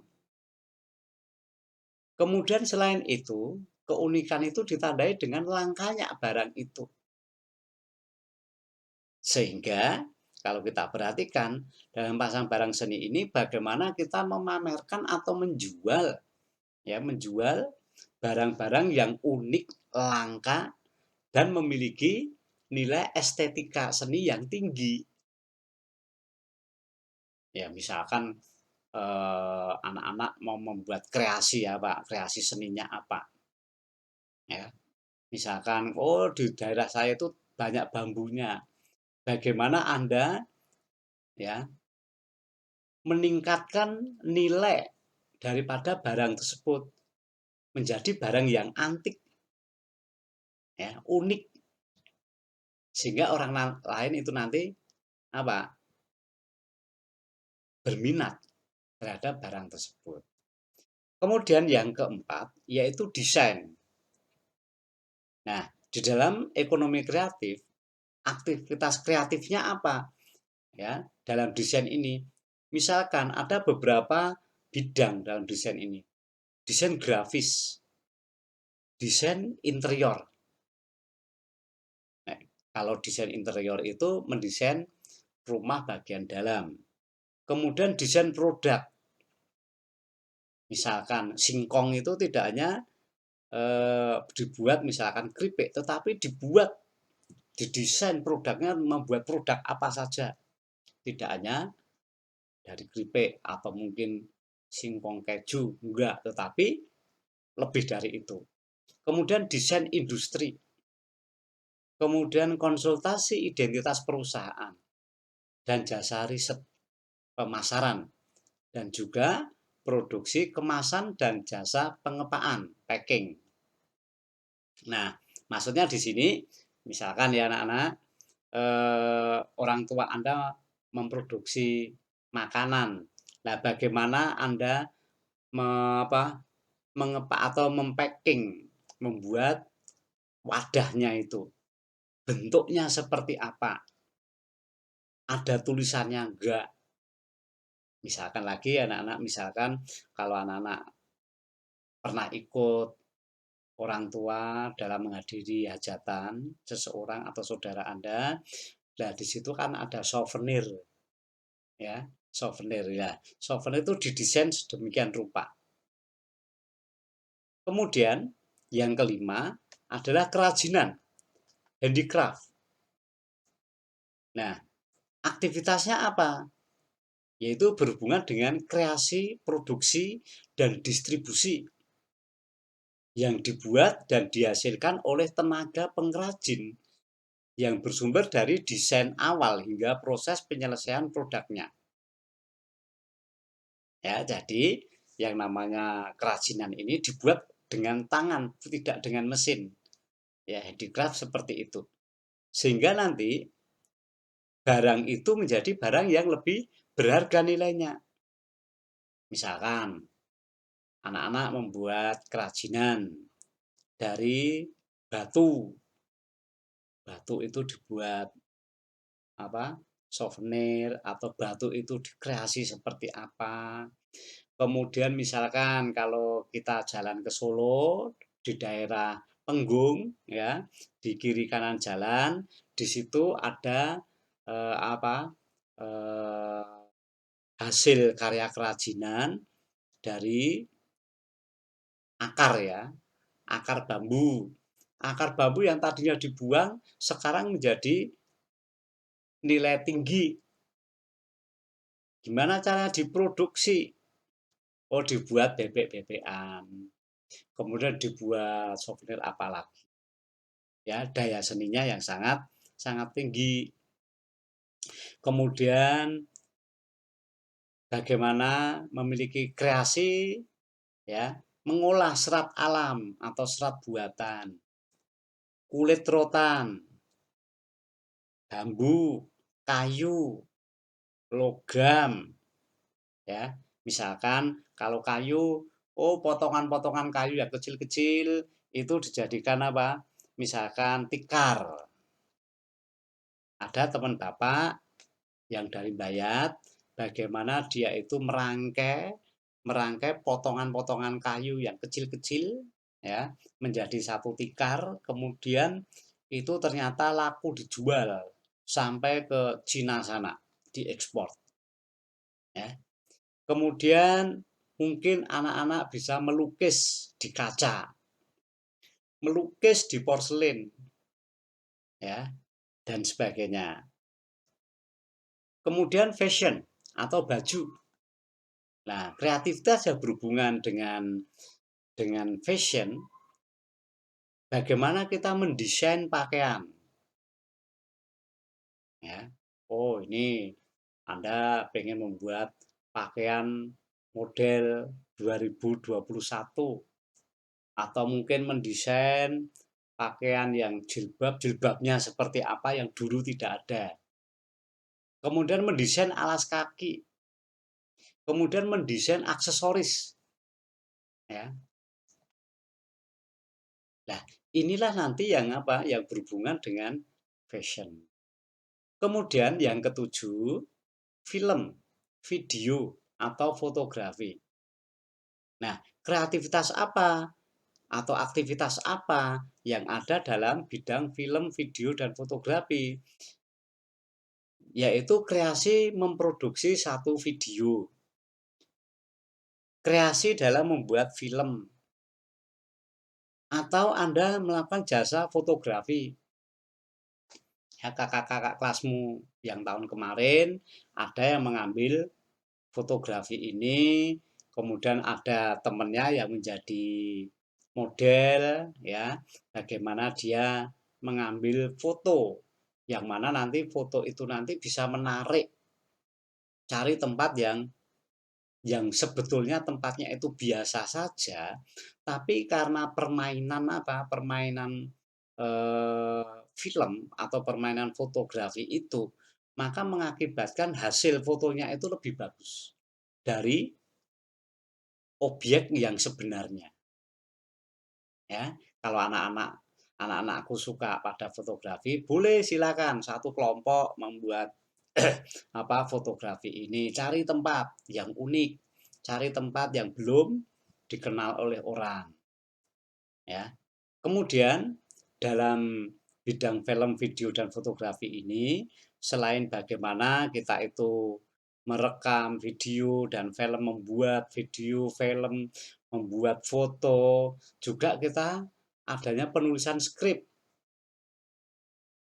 Kemudian selain itu, keunikan itu ditandai dengan langkanya barang itu. Sehingga kalau kita perhatikan dalam pasang barang seni ini bagaimana kita memamerkan atau menjual, ya, menjual barang-barang yang unik, langka, dan memiliki nilai estetika seni yang tinggi. Ya, misalkan anak-anak mau membuat kreasi ya Pak, kreasi seninya apa, ya. Misalkan, oh di daerah saya itu banyak bambunya. Bagaimana Anda, ya, meningkatkan nilai daripada barang tersebut menjadi barang yang antik, ya, unik, sehingga orang lain itu nanti apa? Berminat terhadap barang tersebut. Kemudian yang keempat yaitu desain. Nah, di dalam ekonomi kreatif, aktivitas kreatifnya apa? Ya, dalam desain ini. Misalkan ada beberapa bidang dalam desain ini. Desain grafis, desain interior. Nah, kalau desain interior itu mendesain rumah bagian dalam. Kemudian desain produk. Misalkan singkong itu tidak hanya dibuat misalkan keripik, tetapi didesain produknya membuat produk apa saja. Tidak hanya dari keripik atau mungkin singkong keju, enggak, tetapi lebih dari itu. Kemudian desain industri, kemudian konsultasi identitas perusahaan, dan jasa riset pemasaran, dan juga produksi kemasan dan jasa pengepaan, packing. Nah, maksudnya di sini, misalkan ya anak-anak, orang tua Anda memproduksi makanan. Nah, bagaimana Anda me, apa, mengepak atau mempacking, membuat wadahnya itu, bentuknya seperti apa, ada tulisannya enggak. Misalkan lagi anak-anak, misalkan kalau anak-anak pernah ikut orang tua dalam menghadiri hajatan seseorang atau saudara Anda, nah di situ kan ada souvenir, ya, souvenir ya. Souvenir itu didesain sedemikian rupa. Kemudian yang kelima adalah kerajinan, handicraft. Nah, aktivitasnya apa? Yaitu berhubungan dengan kreasi, produksi, dan distribusi yang dibuat dan dihasilkan oleh tenaga pengrajin yang bersumber dari desain awal hingga proses penyelesaian produknya. Ya, jadi yang namanya kerajinan ini dibuat dengan tangan, tidak dengan mesin. Ya, handicraft seperti itu. Sehingga nanti barang itu menjadi barang yang lebih berharga nilainya. Misalkan anak-anak membuat kerajinan dari batu. Batu itu dibuat apa? Souvenir atau batu itu dikreasi seperti apa. Kemudian misalkan kalau kita jalan ke Solo di daerah Penggung, ya, di kiri kanan jalan, di situ ada apa? Eh, hasil karya kerajinan dari akar, ya, akar bambu. Akar bambu yang tadinya dibuang sekarang menjadi nilai tinggi. Gimana cara diproduksi? Oh, dibuat bebek-bebekan. Kemudian dibuat souvenir apa lagi? Ya, daya seninya yang sangat sangat tinggi. Kemudian bagaimana memiliki kreasi, ya, mengolah serat alam atau serat buatan, kulit rotan, bambu, kayu, logam, ya. Misalkan kalau kayu, oh potongan-potongan kayu yang kecil-kecil itu dijadikan apa? Misalkan tikar. Ada teman Bapak yang dari Bayat, bagaimana dia itu merangkai merangkai potongan-potongan kayu yang kecil-kecil, ya, menjadi satu tikar, kemudian itu ternyata laku dijual sampai ke Cina sana, diekspor, ya. Kemudian mungkin anak-anak bisa melukis di kaca, melukis di porselin, ya, dan sebagainya. Kemudian fashion atau baju. Nah, kreativitas yang berhubungan dengan fashion, bagaimana kita mendesain pakaian, ya. Oh, ini Anda pengen membuat pakaian model 2021 atau mungkin mendesain pakaian yang jilbabnya seperti apa yang dulu tidak ada. Kemudian mendesain alas kaki, kemudian mendesain aksesoris, ya. Nah, inilah nanti yang apa? Yang berhubungan dengan fashion. Kemudian yang ketujuh, film, video, atau fotografi. Nah, kreativitas apa atau aktivitas apa yang ada dalam bidang film, video, dan fotografi? Yaitu kreasi memproduksi satu video, kreasi dalam membuat film, atau Anda melakukan jasa fotografi. Ya, kakak-kakak kelasmu yang tahun kemarin ada yang mengambil fotografi ini, kemudian ada temennya yang menjadi model, ya, bagaimana dia mengambil foto, yang mana nanti foto itu nanti bisa menarik, cari tempat yang sebetulnya tempatnya itu biasa saja, tapi karena permainan apa, permainan film atau permainan fotografi itu, maka mengakibatkan hasil fotonya itu lebih bagus dari objek yang sebenarnya, ya. Kalau anak-anakku suka pada fotografi, boleh silakan satu kelompok membuat apa fotografi ini, cari tempat yang unik, cari tempat yang belum dikenal oleh orang, ya. Kemudian dalam bidang film, video, dan fotografi ini, selain bagaimana kita itu merekam video dan film, membuat video, film, membuat foto, juga kita adanya penulisan skrip.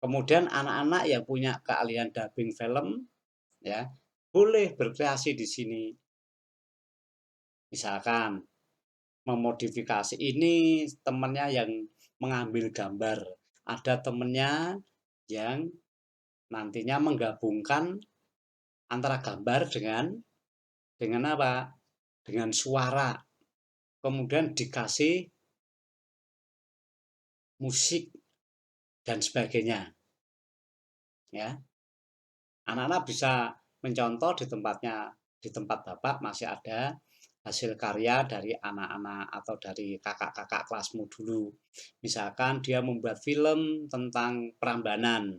Kemudian anak-anak yang punya keahlian dubbing film, ya, boleh berkreasi di sini. Misalkan memodifikasi ini temannya yang mengambil gambar, ada temennya yang nantinya menggabungkan antara gambar dengan apa? Dengan suara. Kemudian dikasih musik dan sebagainya, ya. Anak-anak bisa mencontoh di tempat Bapak masih ada hasil karya dari anak-anak atau dari kakak-kakak kelasmu dulu. Misalkan dia membuat film tentang Prambanan,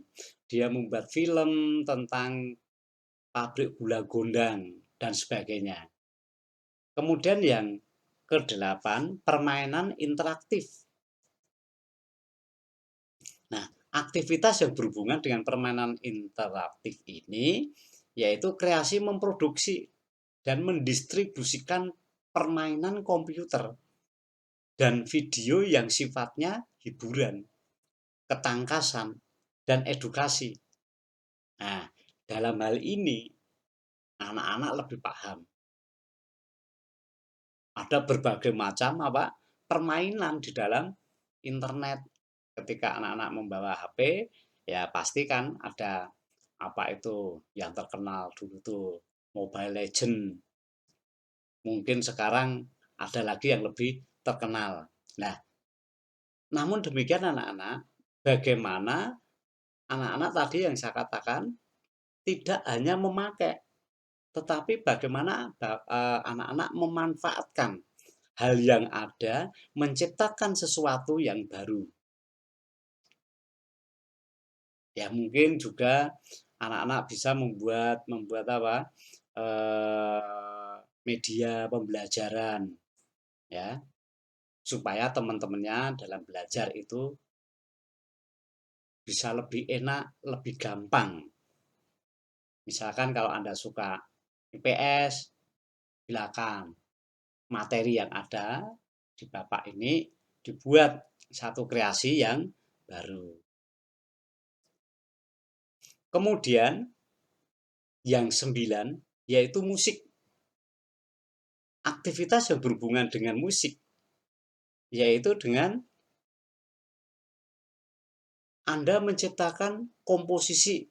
dia membuat film tentang pabrik gula gondang, dan sebagainya. Kemudian yang kedelapan, permainan interaktif. Nah, aktivitas yang berhubungan dengan permainan interaktif ini yaitu kreasi memproduksi dan mendistribusikan permainan komputer dan video yang sifatnya hiburan, ketangkasan, dan edukasi. Nah, dalam hal ini anak-anak lebih paham. Ada berbagai macam apa permainan di dalam internet. Ketika anak-anak membawa HP, ya pasti kan ada Apa itu yang terkenal dulu tuh Mobile Legend. Mungkin sekarang ada lagi yang lebih terkenal. Nah, namun demikian anak-anak, bagaimana anak-anak tadi yang saya katakan tidak hanya memakai, tetapi bagaimana anak-anak memanfaatkan hal yang ada, menciptakan sesuatu yang baru. Ya mungkin juga anak-anak bisa membuat apa? Media pembelajaran, ya, supaya teman-temannya dalam belajar itu bisa lebih enak, lebih gampang. Misalkan kalau Anda suka IPS, silakan materi yang ada di Bapak ini dibuat satu kreasi yang baru. Kemudian yang 9 yaitu musik. Aktivitas yang berhubungan dengan musik, yaitu dengan Anda menciptakan komposisi.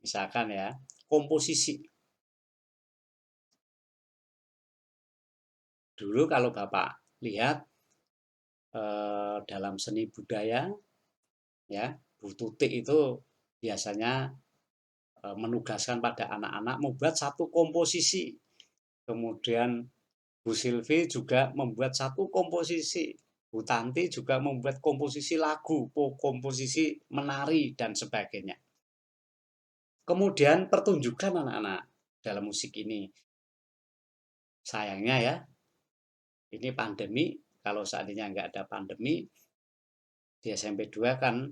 Misalkan ya, komposisi. Dulu kalau Bapak lihat dalam seni budaya, ya, Bu Tutik itu biasanya menugaskan pada anak-anak membuat satu komposisi. Kemudian Bu Silvi juga membuat satu komposisi. Bu Tanti juga membuat komposisi lagu, komposisi menari, dan sebagainya. Kemudian pertunjukan anak-anak dalam musik ini. Sayangnya ya, ini pandemi. Kalau seandainya nggak ada pandemi, di SMP 2 kan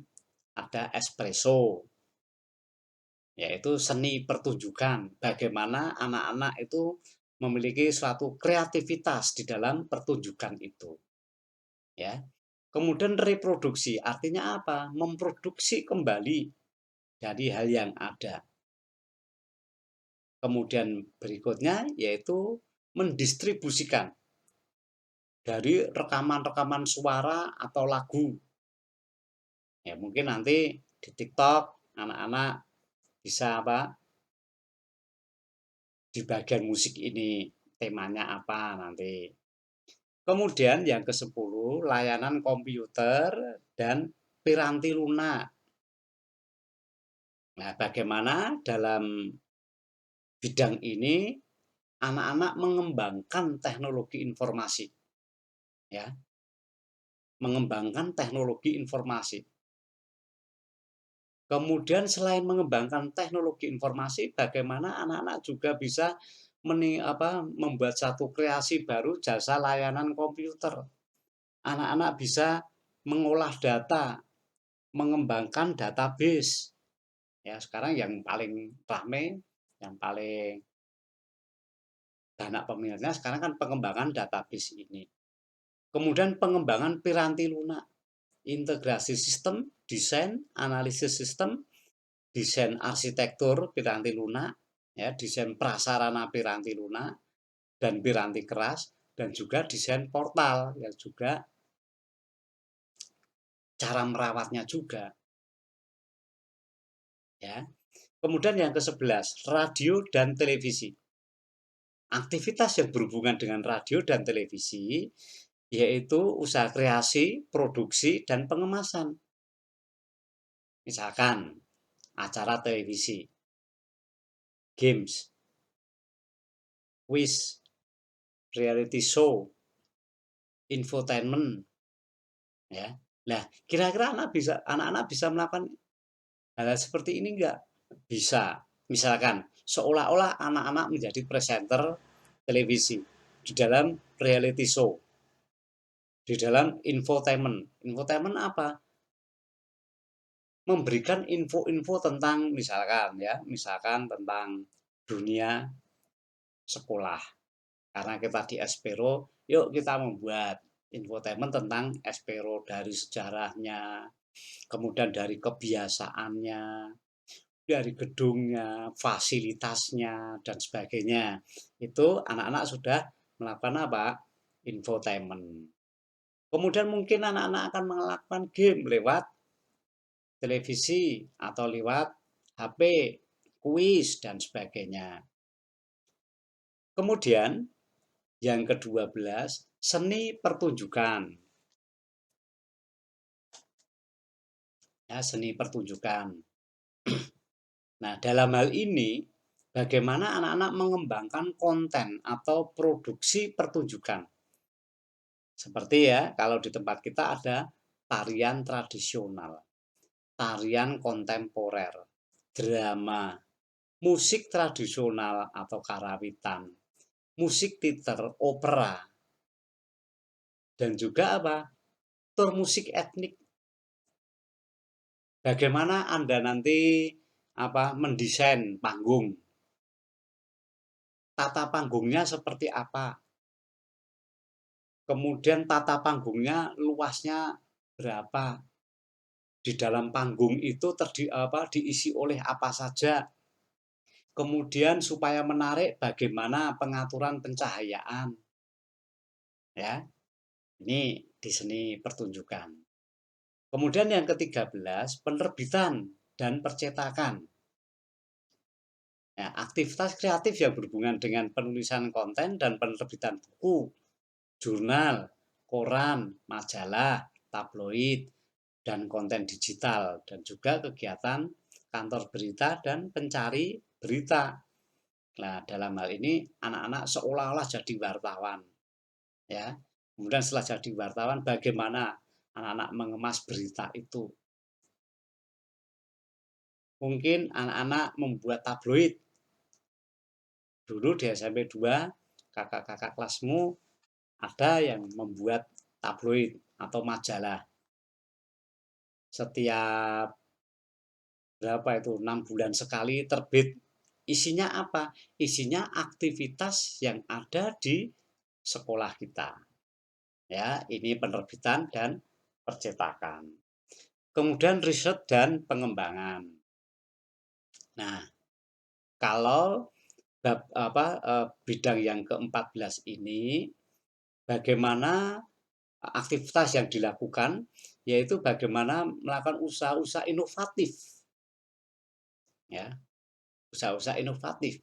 ada espresso, yaitu seni pertunjukan. Bagaimana anak-anak itu memiliki suatu kreativitas di dalam pertunjukan itu. Ya. Kemudian reproduksi, artinya apa? Memproduksi kembali dari hal yang ada. Kemudian berikutnya yaitu mendistribusikan dari rekaman-rekaman suara atau lagu. Ya mungkin nanti di TikTok anak-anak bisa apa? Di bagian musik ini temanya apa nanti. Kemudian yang ke-10 layanan komputer dan piranti lunak. Nah, bagaimana dalam bidang ini anak-anak mengembangkan teknologi informasi, ya, mengembangkan teknologi informasi. Kemudian selain mengembangkan teknologi informasi, bagaimana anak-anak juga bisa membuat satu kreasi baru jasa layanan komputer. Anak-anak bisa mengolah data, mengembangkan database. Ya, sekarang yang paling ramai, yang paling banyak peminatnya sekarang kan pengembangan database ini. Kemudian pengembangan piranti lunak, integrasi sistem, desain, analisis sistem, desain arsitektur piranti lunak, ya, desain prasarana piranti lunak dan piranti keras, dan juga desain portal yang juga cara merawatnya juga, ya. Kemudian yang ke-11, radio dan televisi. Aktivitas yang berhubungan dengan radio dan televisi yaitu usaha kreasi, produksi, dan pengemasan. Misalkan acara televisi, games, quiz, reality show, infotainment, ya. Nah, kira-kira anak-anak bisa melakukan hal seperti ini enggak? Bisa. Misalkan seolah-olah anak-anak menjadi presenter televisi di dalam reality show, di dalam infotainment. Infotainment apa? Memberikan info-info tentang misalkan tentang dunia sekolah. Karena kita di Espero, yuk kita membuat infotainment tentang Espero dari sejarahnya, kemudian dari kebiasaannya, dari gedungnya, fasilitasnya, dan sebagainya. Itu anak-anak sudah melakukan apa? Infotainment. Kemudian mungkin anak-anak akan melakukan game lewat televisi atau lewat HP. kuis, dan sebagainya. Kemudian yang ke-12, seni pertunjukan. Ya, seni pertunjukan. Nah, dalam hal ini, bagaimana anak-anak mengembangkan konten atau produksi pertunjukan. Seperti ya, kalau di tempat kita ada tarian tradisional, tarian kontemporer, drama, musik tradisional atau karawitan, musik teater, opera, dan juga apa? Tur musik etnik. Bagaimana Anda nanti mendesain panggung? Tata panggungnya seperti apa? Kemudian tata panggungnya luasnya berapa? Di dalam panggung itu diisi oleh apa saja? Kemudian supaya menarik bagaimana pengaturan pencahayaan? Ya, ini di seni pertunjukan. Kemudian yang ke-13, penerbitan dan percetakan. Ya, aktivitas kreatif yang berhubungan dengan penulisan konten dan penerbitan buku, jurnal, koran, majalah, tabloid, dan konten digital, dan juga kegiatan kantor berita dan pencari berita. Nah, dalam hal ini anak-anak seolah-olah jadi wartawan. Ya. Kemudian setelah jadi wartawan, bagaimana anak-anak mengemas berita itu? Mungkin anak-anak membuat tabloid. Dulu di SMP 2, kakak-kakak kelasmu ada yang membuat tabloid atau majalah. Setiap berapa itu, 6 bulan sekali terbit. Isinya apa? Isinya aktivitas yang ada di sekolah kita. Ya, ini penerbitan dan percetakan. Kemudian riset dan pengembangan. Nah, kalau bidang yang ke-14 ini, bagaimana aktivitas yang dilakukan, yaitu bagaimana melakukan usaha-usaha inovatif. Ya, usaha-usaha inovatif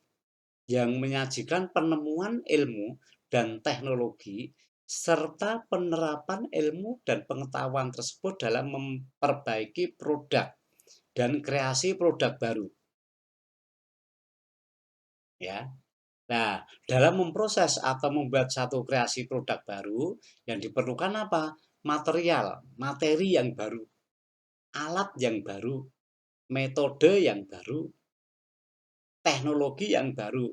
yang menyajikan penemuan ilmu dan teknologi serta penerapan ilmu dan pengetahuan tersebut dalam memperbaiki produk dan kreasi produk baru. Ya. Nah, dalam memproses atau membuat satu kreasi produk baru yang diperlukan apa? Materi yang baru, alat yang baru, metode yang baru, teknologi yang baru.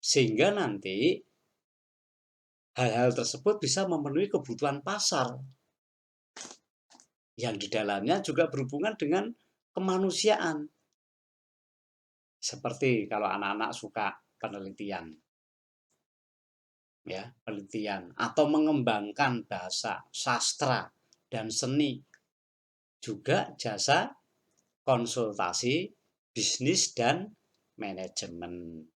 Sehingga nanti hal-hal tersebut bisa memenuhi kebutuhan pasar yang di dalamnya juga berhubungan dengan kemanusiaan. Seperti kalau anak-anak suka penelitian, ya, penelitian atau mengembangkan bahasa, sastra, dan seni, juga jasa konsultasi, bisnis, dan manajemen.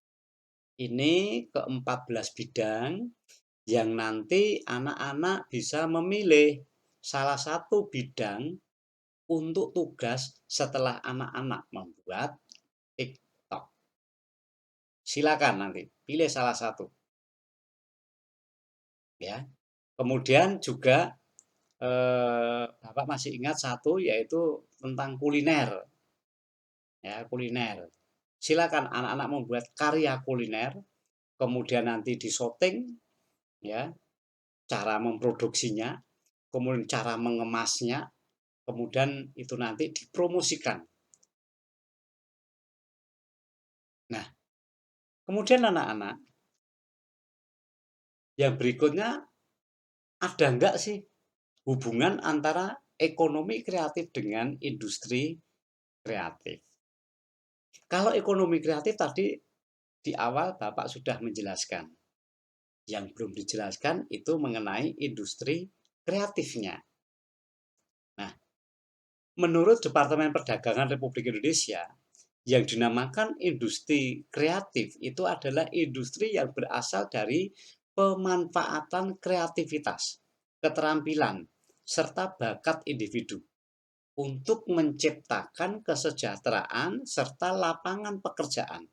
Ini ke-14 bidang yang nanti anak-anak bisa memilih salah satu bidang untuk tugas setelah anak-anak membuat TikTok. Silakan nanti pilih salah satu. Ya. Kemudian juga Bapak masih ingat satu, yaitu tentang kuliner. Ya, kuliner. Silakan anak-anak membuat karya kuliner, kemudian nanti disorting, ya, cara memproduksinya, kemudian cara mengemasnya, kemudian itu nanti dipromosikan. Nah, kemudian anak-anak yang berikutnya, ada enggak sih hubungan antara ekonomi kreatif dengan industri kreatif? Kalau ekonomi kreatif tadi di awal Bapak sudah menjelaskan. Yang belum dijelaskan itu mengenai industri kreatifnya. Nah, menurut Departemen Perdagangan Republik Indonesia, yang dinamakan industri kreatif itu adalah industri yang berasal dari pemanfaatan kreativitas, keterampilan, serta bakat individu. untuk menciptakan kesejahteraan serta lapangan pekerjaan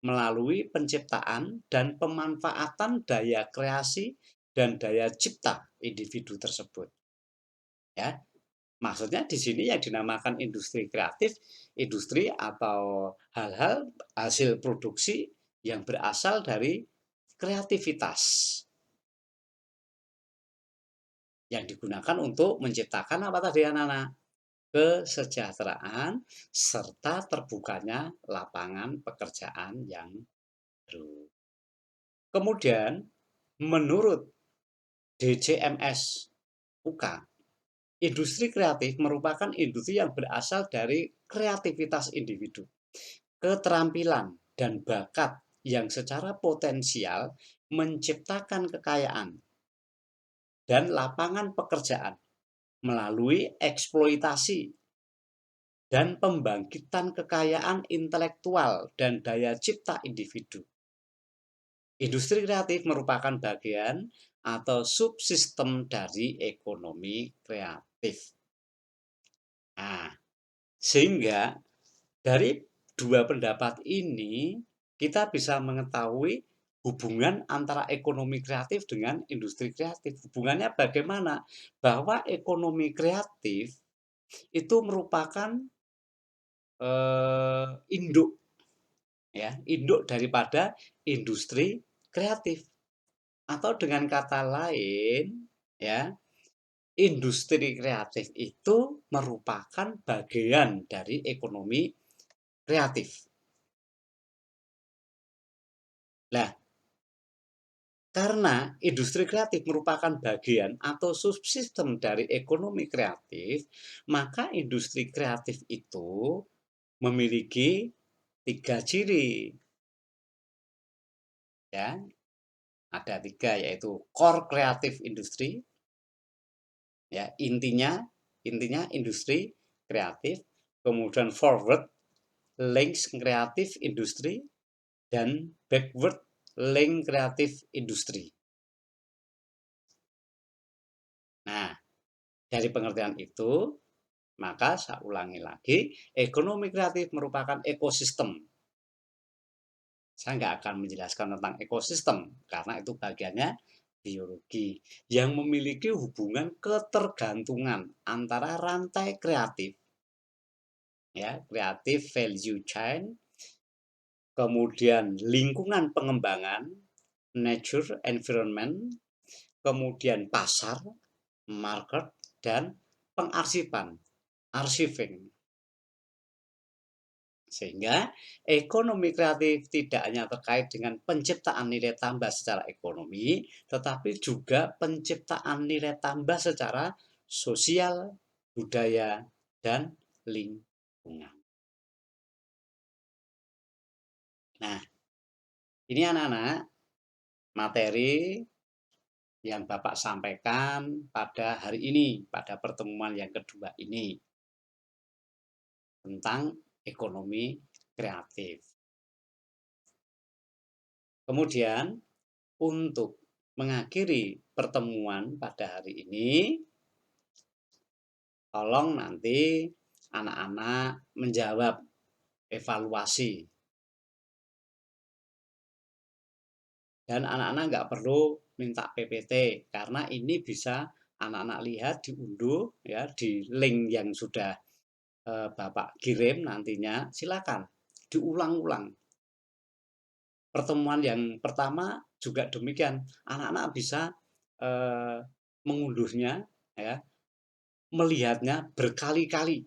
melalui penciptaan dan pemanfaatan daya kreasi dan daya cipta individu tersebut. Ya, maksudnya di sini yang dinamakan industri kreatif, industri atau hal-hal hasil produksi yang berasal dari kreativitas yang digunakan untuk menciptakan apa tadi anak-anak? Kesejahteraan serta terbukanya lapangan pekerjaan yang baru. Kemudian menurut DCMS UK, industri kreatif merupakan industri yang berasal dari kreativitas individu, keterampilan dan bakat yang secara potensial menciptakan kekayaan dan lapangan pekerjaan melalui eksploitasi dan pembangkitan kekayaan intelektual dan daya cipta individu. Industri kreatif merupakan bagian atau subsistem dari ekonomi kreatif. Nah, sehingga dari dua pendapat ini kita bisa mengetahui hubungan antara ekonomi kreatif dengan industri kreatif. Hubungannya bagaimana? Bahwa ekonomi kreatif itu merupakan induk, ya, induk daripada industri kreatif. Atau dengan kata lain, ya, industri kreatif itu merupakan bagian dari ekonomi kreatif. Nah, karena industri kreatif merupakan bagian atau subsistem dari ekonomi kreatif, maka industri kreatif itu memiliki tiga ciri. Ya, ada tiga, yaitu core creative industry, ya, intinya industri kreatif, kemudian forward links kreatif industri, dan backward link kreatif industri. Nah, dari pengertian itu, maka saya ulangi lagi, ekonomi kreatif merupakan ekosistem. Saya nggak akan menjelaskan tentang ekosistem, karena itu bagiannya biologi, yang memiliki hubungan ketergantungan antara rantai kreatif, ya, kreatif value chain, kemudian lingkungan pengembangan, nature environment, kemudian pasar, market, dan pengarsipan, archiving. Sehingga ekonomi kreatif tidak hanya terkait dengan penciptaan nilai tambah secara ekonomi, tetapi juga penciptaan nilai tambah secara sosial, budaya, dan lingkungan. Nah, ini anak-anak materi yang Bapak sampaikan pada hari ini, pada pertemuan yang kedua ini, tentang ekonomi kreatif. Kemudian, untuk mengakhiri pertemuan pada hari ini, tolong nanti anak-anak menjawab evaluasi. Dan anak-anak nggak perlu minta PPT, karena ini bisa anak-anak lihat diunduh, ya, di link yang sudah Bapak kirim nantinya. Silakan diulang-ulang. Pertemuan yang pertama juga demikian, anak-anak bisa mengunduhnya, ya, melihatnya berkali-kali,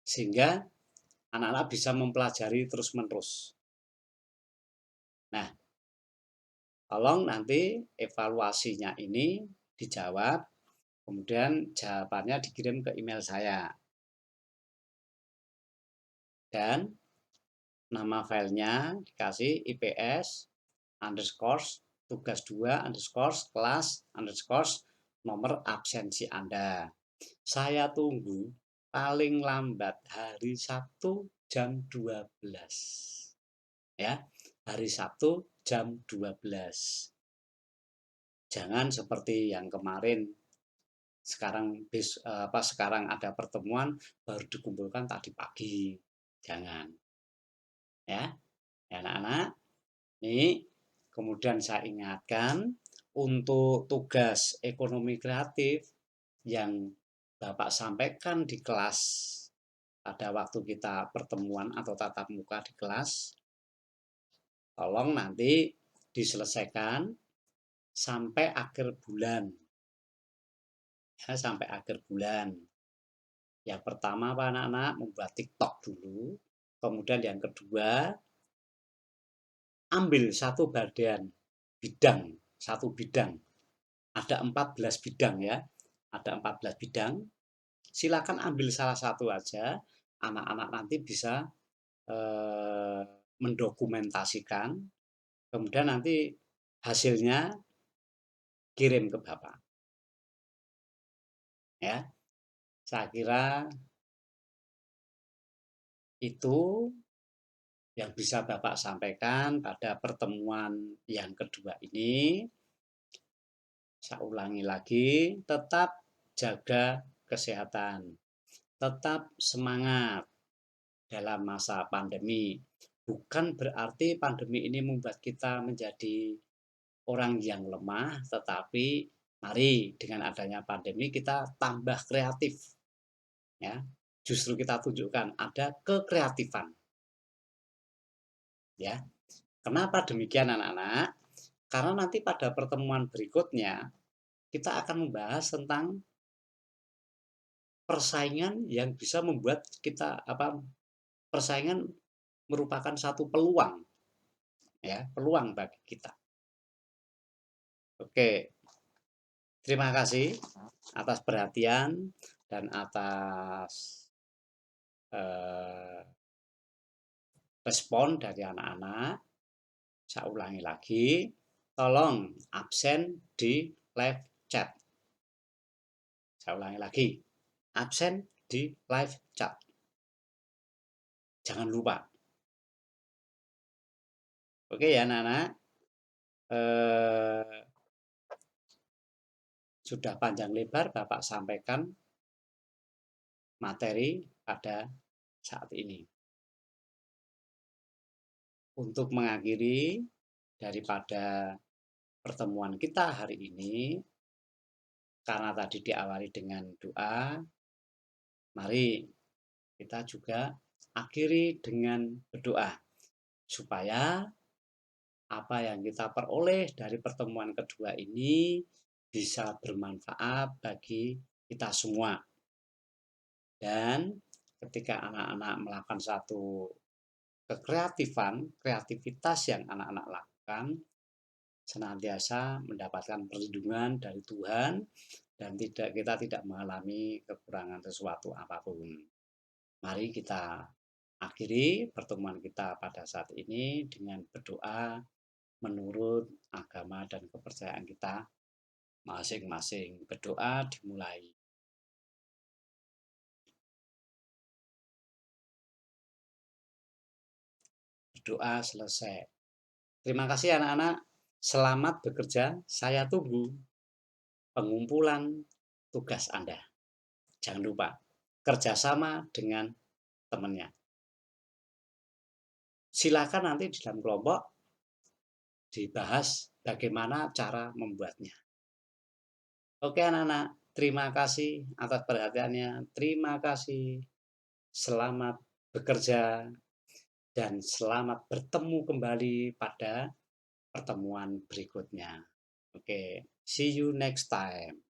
sehingga anak-anak bisa mempelajari terus-menerus. Nah, tolong nanti evaluasinya ini dijawab, kemudian jawabannya dikirim ke email saya. Dan nama filenya dikasih IPS underscore tugas 2 underscore kelas underscore nomor absensi Anda. Saya tunggu paling lambat hari Sabtu jam 12. Ya, hari Sabtu jam 12. Jangan seperti yang kemarin sekarang ada pertemuan baru dikumpulkan tadi pagi. Jangan. Ya, anak-anak. Ini kemudian saya ingatkan untuk tugas ekonomi kreatif yang Bapak sampaikan di kelas pada waktu kita pertemuan atau tatap muka di kelas, tolong nanti diselesaikan sampai akhir bulan. Ya, sampai akhir bulan. Yang pertama Pak anak-anak membuat TikTok dulu. Kemudian yang kedua, ambil satu bidang. Ada 14 bidang ya. Ada 14 bidang. Silakan ambil salah satu aja. Anak-anak nanti bisa mendokumentasikan. Kemudian nanti hasilnya kirim ke Bapak. Ya. Saya kira itu yang bisa Bapak sampaikan pada pertemuan yang kedua ini. Saya ulangi lagi, tetap jaga kesehatan, tetap semangat dalam masa pandemi. Bukan berarti pandemi ini membuat kita menjadi orang yang lemah, tetapi mari dengan adanya pandemi kita tambah kreatif. Ya, justru kita tunjukkan ada kekreatifan. Ya, kenapa demikian anak-anak? Karena nanti pada pertemuan berikutnya kita akan membahas tentang persaingan yang bisa membuat kita persaingan merupakan satu peluang ya, peluang bagi kita. Oke, terima kasih atas perhatian dan atas respon dari anak-anak. Saya ulangi lagi, tolong absen di live chat. Saya ulangi lagi, absen di live chat. Jangan lupa. Oke ya anak-anak. Sudah panjang lebar Bapak sampaikan materi pada saat ini. Untuk mengakhiri daripada pertemuan kita hari ini, karena tadi diawali dengan doa, mari kita juga akhiri dengan berdoa, supaya apa yang kita peroleh dari pertemuan kedua ini bisa bermanfaat bagi kita semua. Dan ketika anak-anak melakukan satu kreativitas yang anak-anak lakukan, senantiasa mendapatkan perlindungan dari Tuhan dan kita tidak mengalami kekurangan sesuatu apapun. Mari kita akhiri pertemuan kita pada saat ini dengan berdoa menurut agama dan kepercayaan kita masing-masing. Berdoa dimulai. Berdoa selesai. Terima kasih anak-anak. Selamat bekerja. Saya tunggu pengumpulan tugas Anda. Jangan lupa kerjasama dengan temannya. Silakan nanti di dalam kelompok dibahas bagaimana cara membuatnya. Oke anak-anak, terima kasih atas perhatiannya. Terima kasih. Selamat bekerja dan selamat bertemu kembali pada pertemuan berikutnya. Oke, see you next time.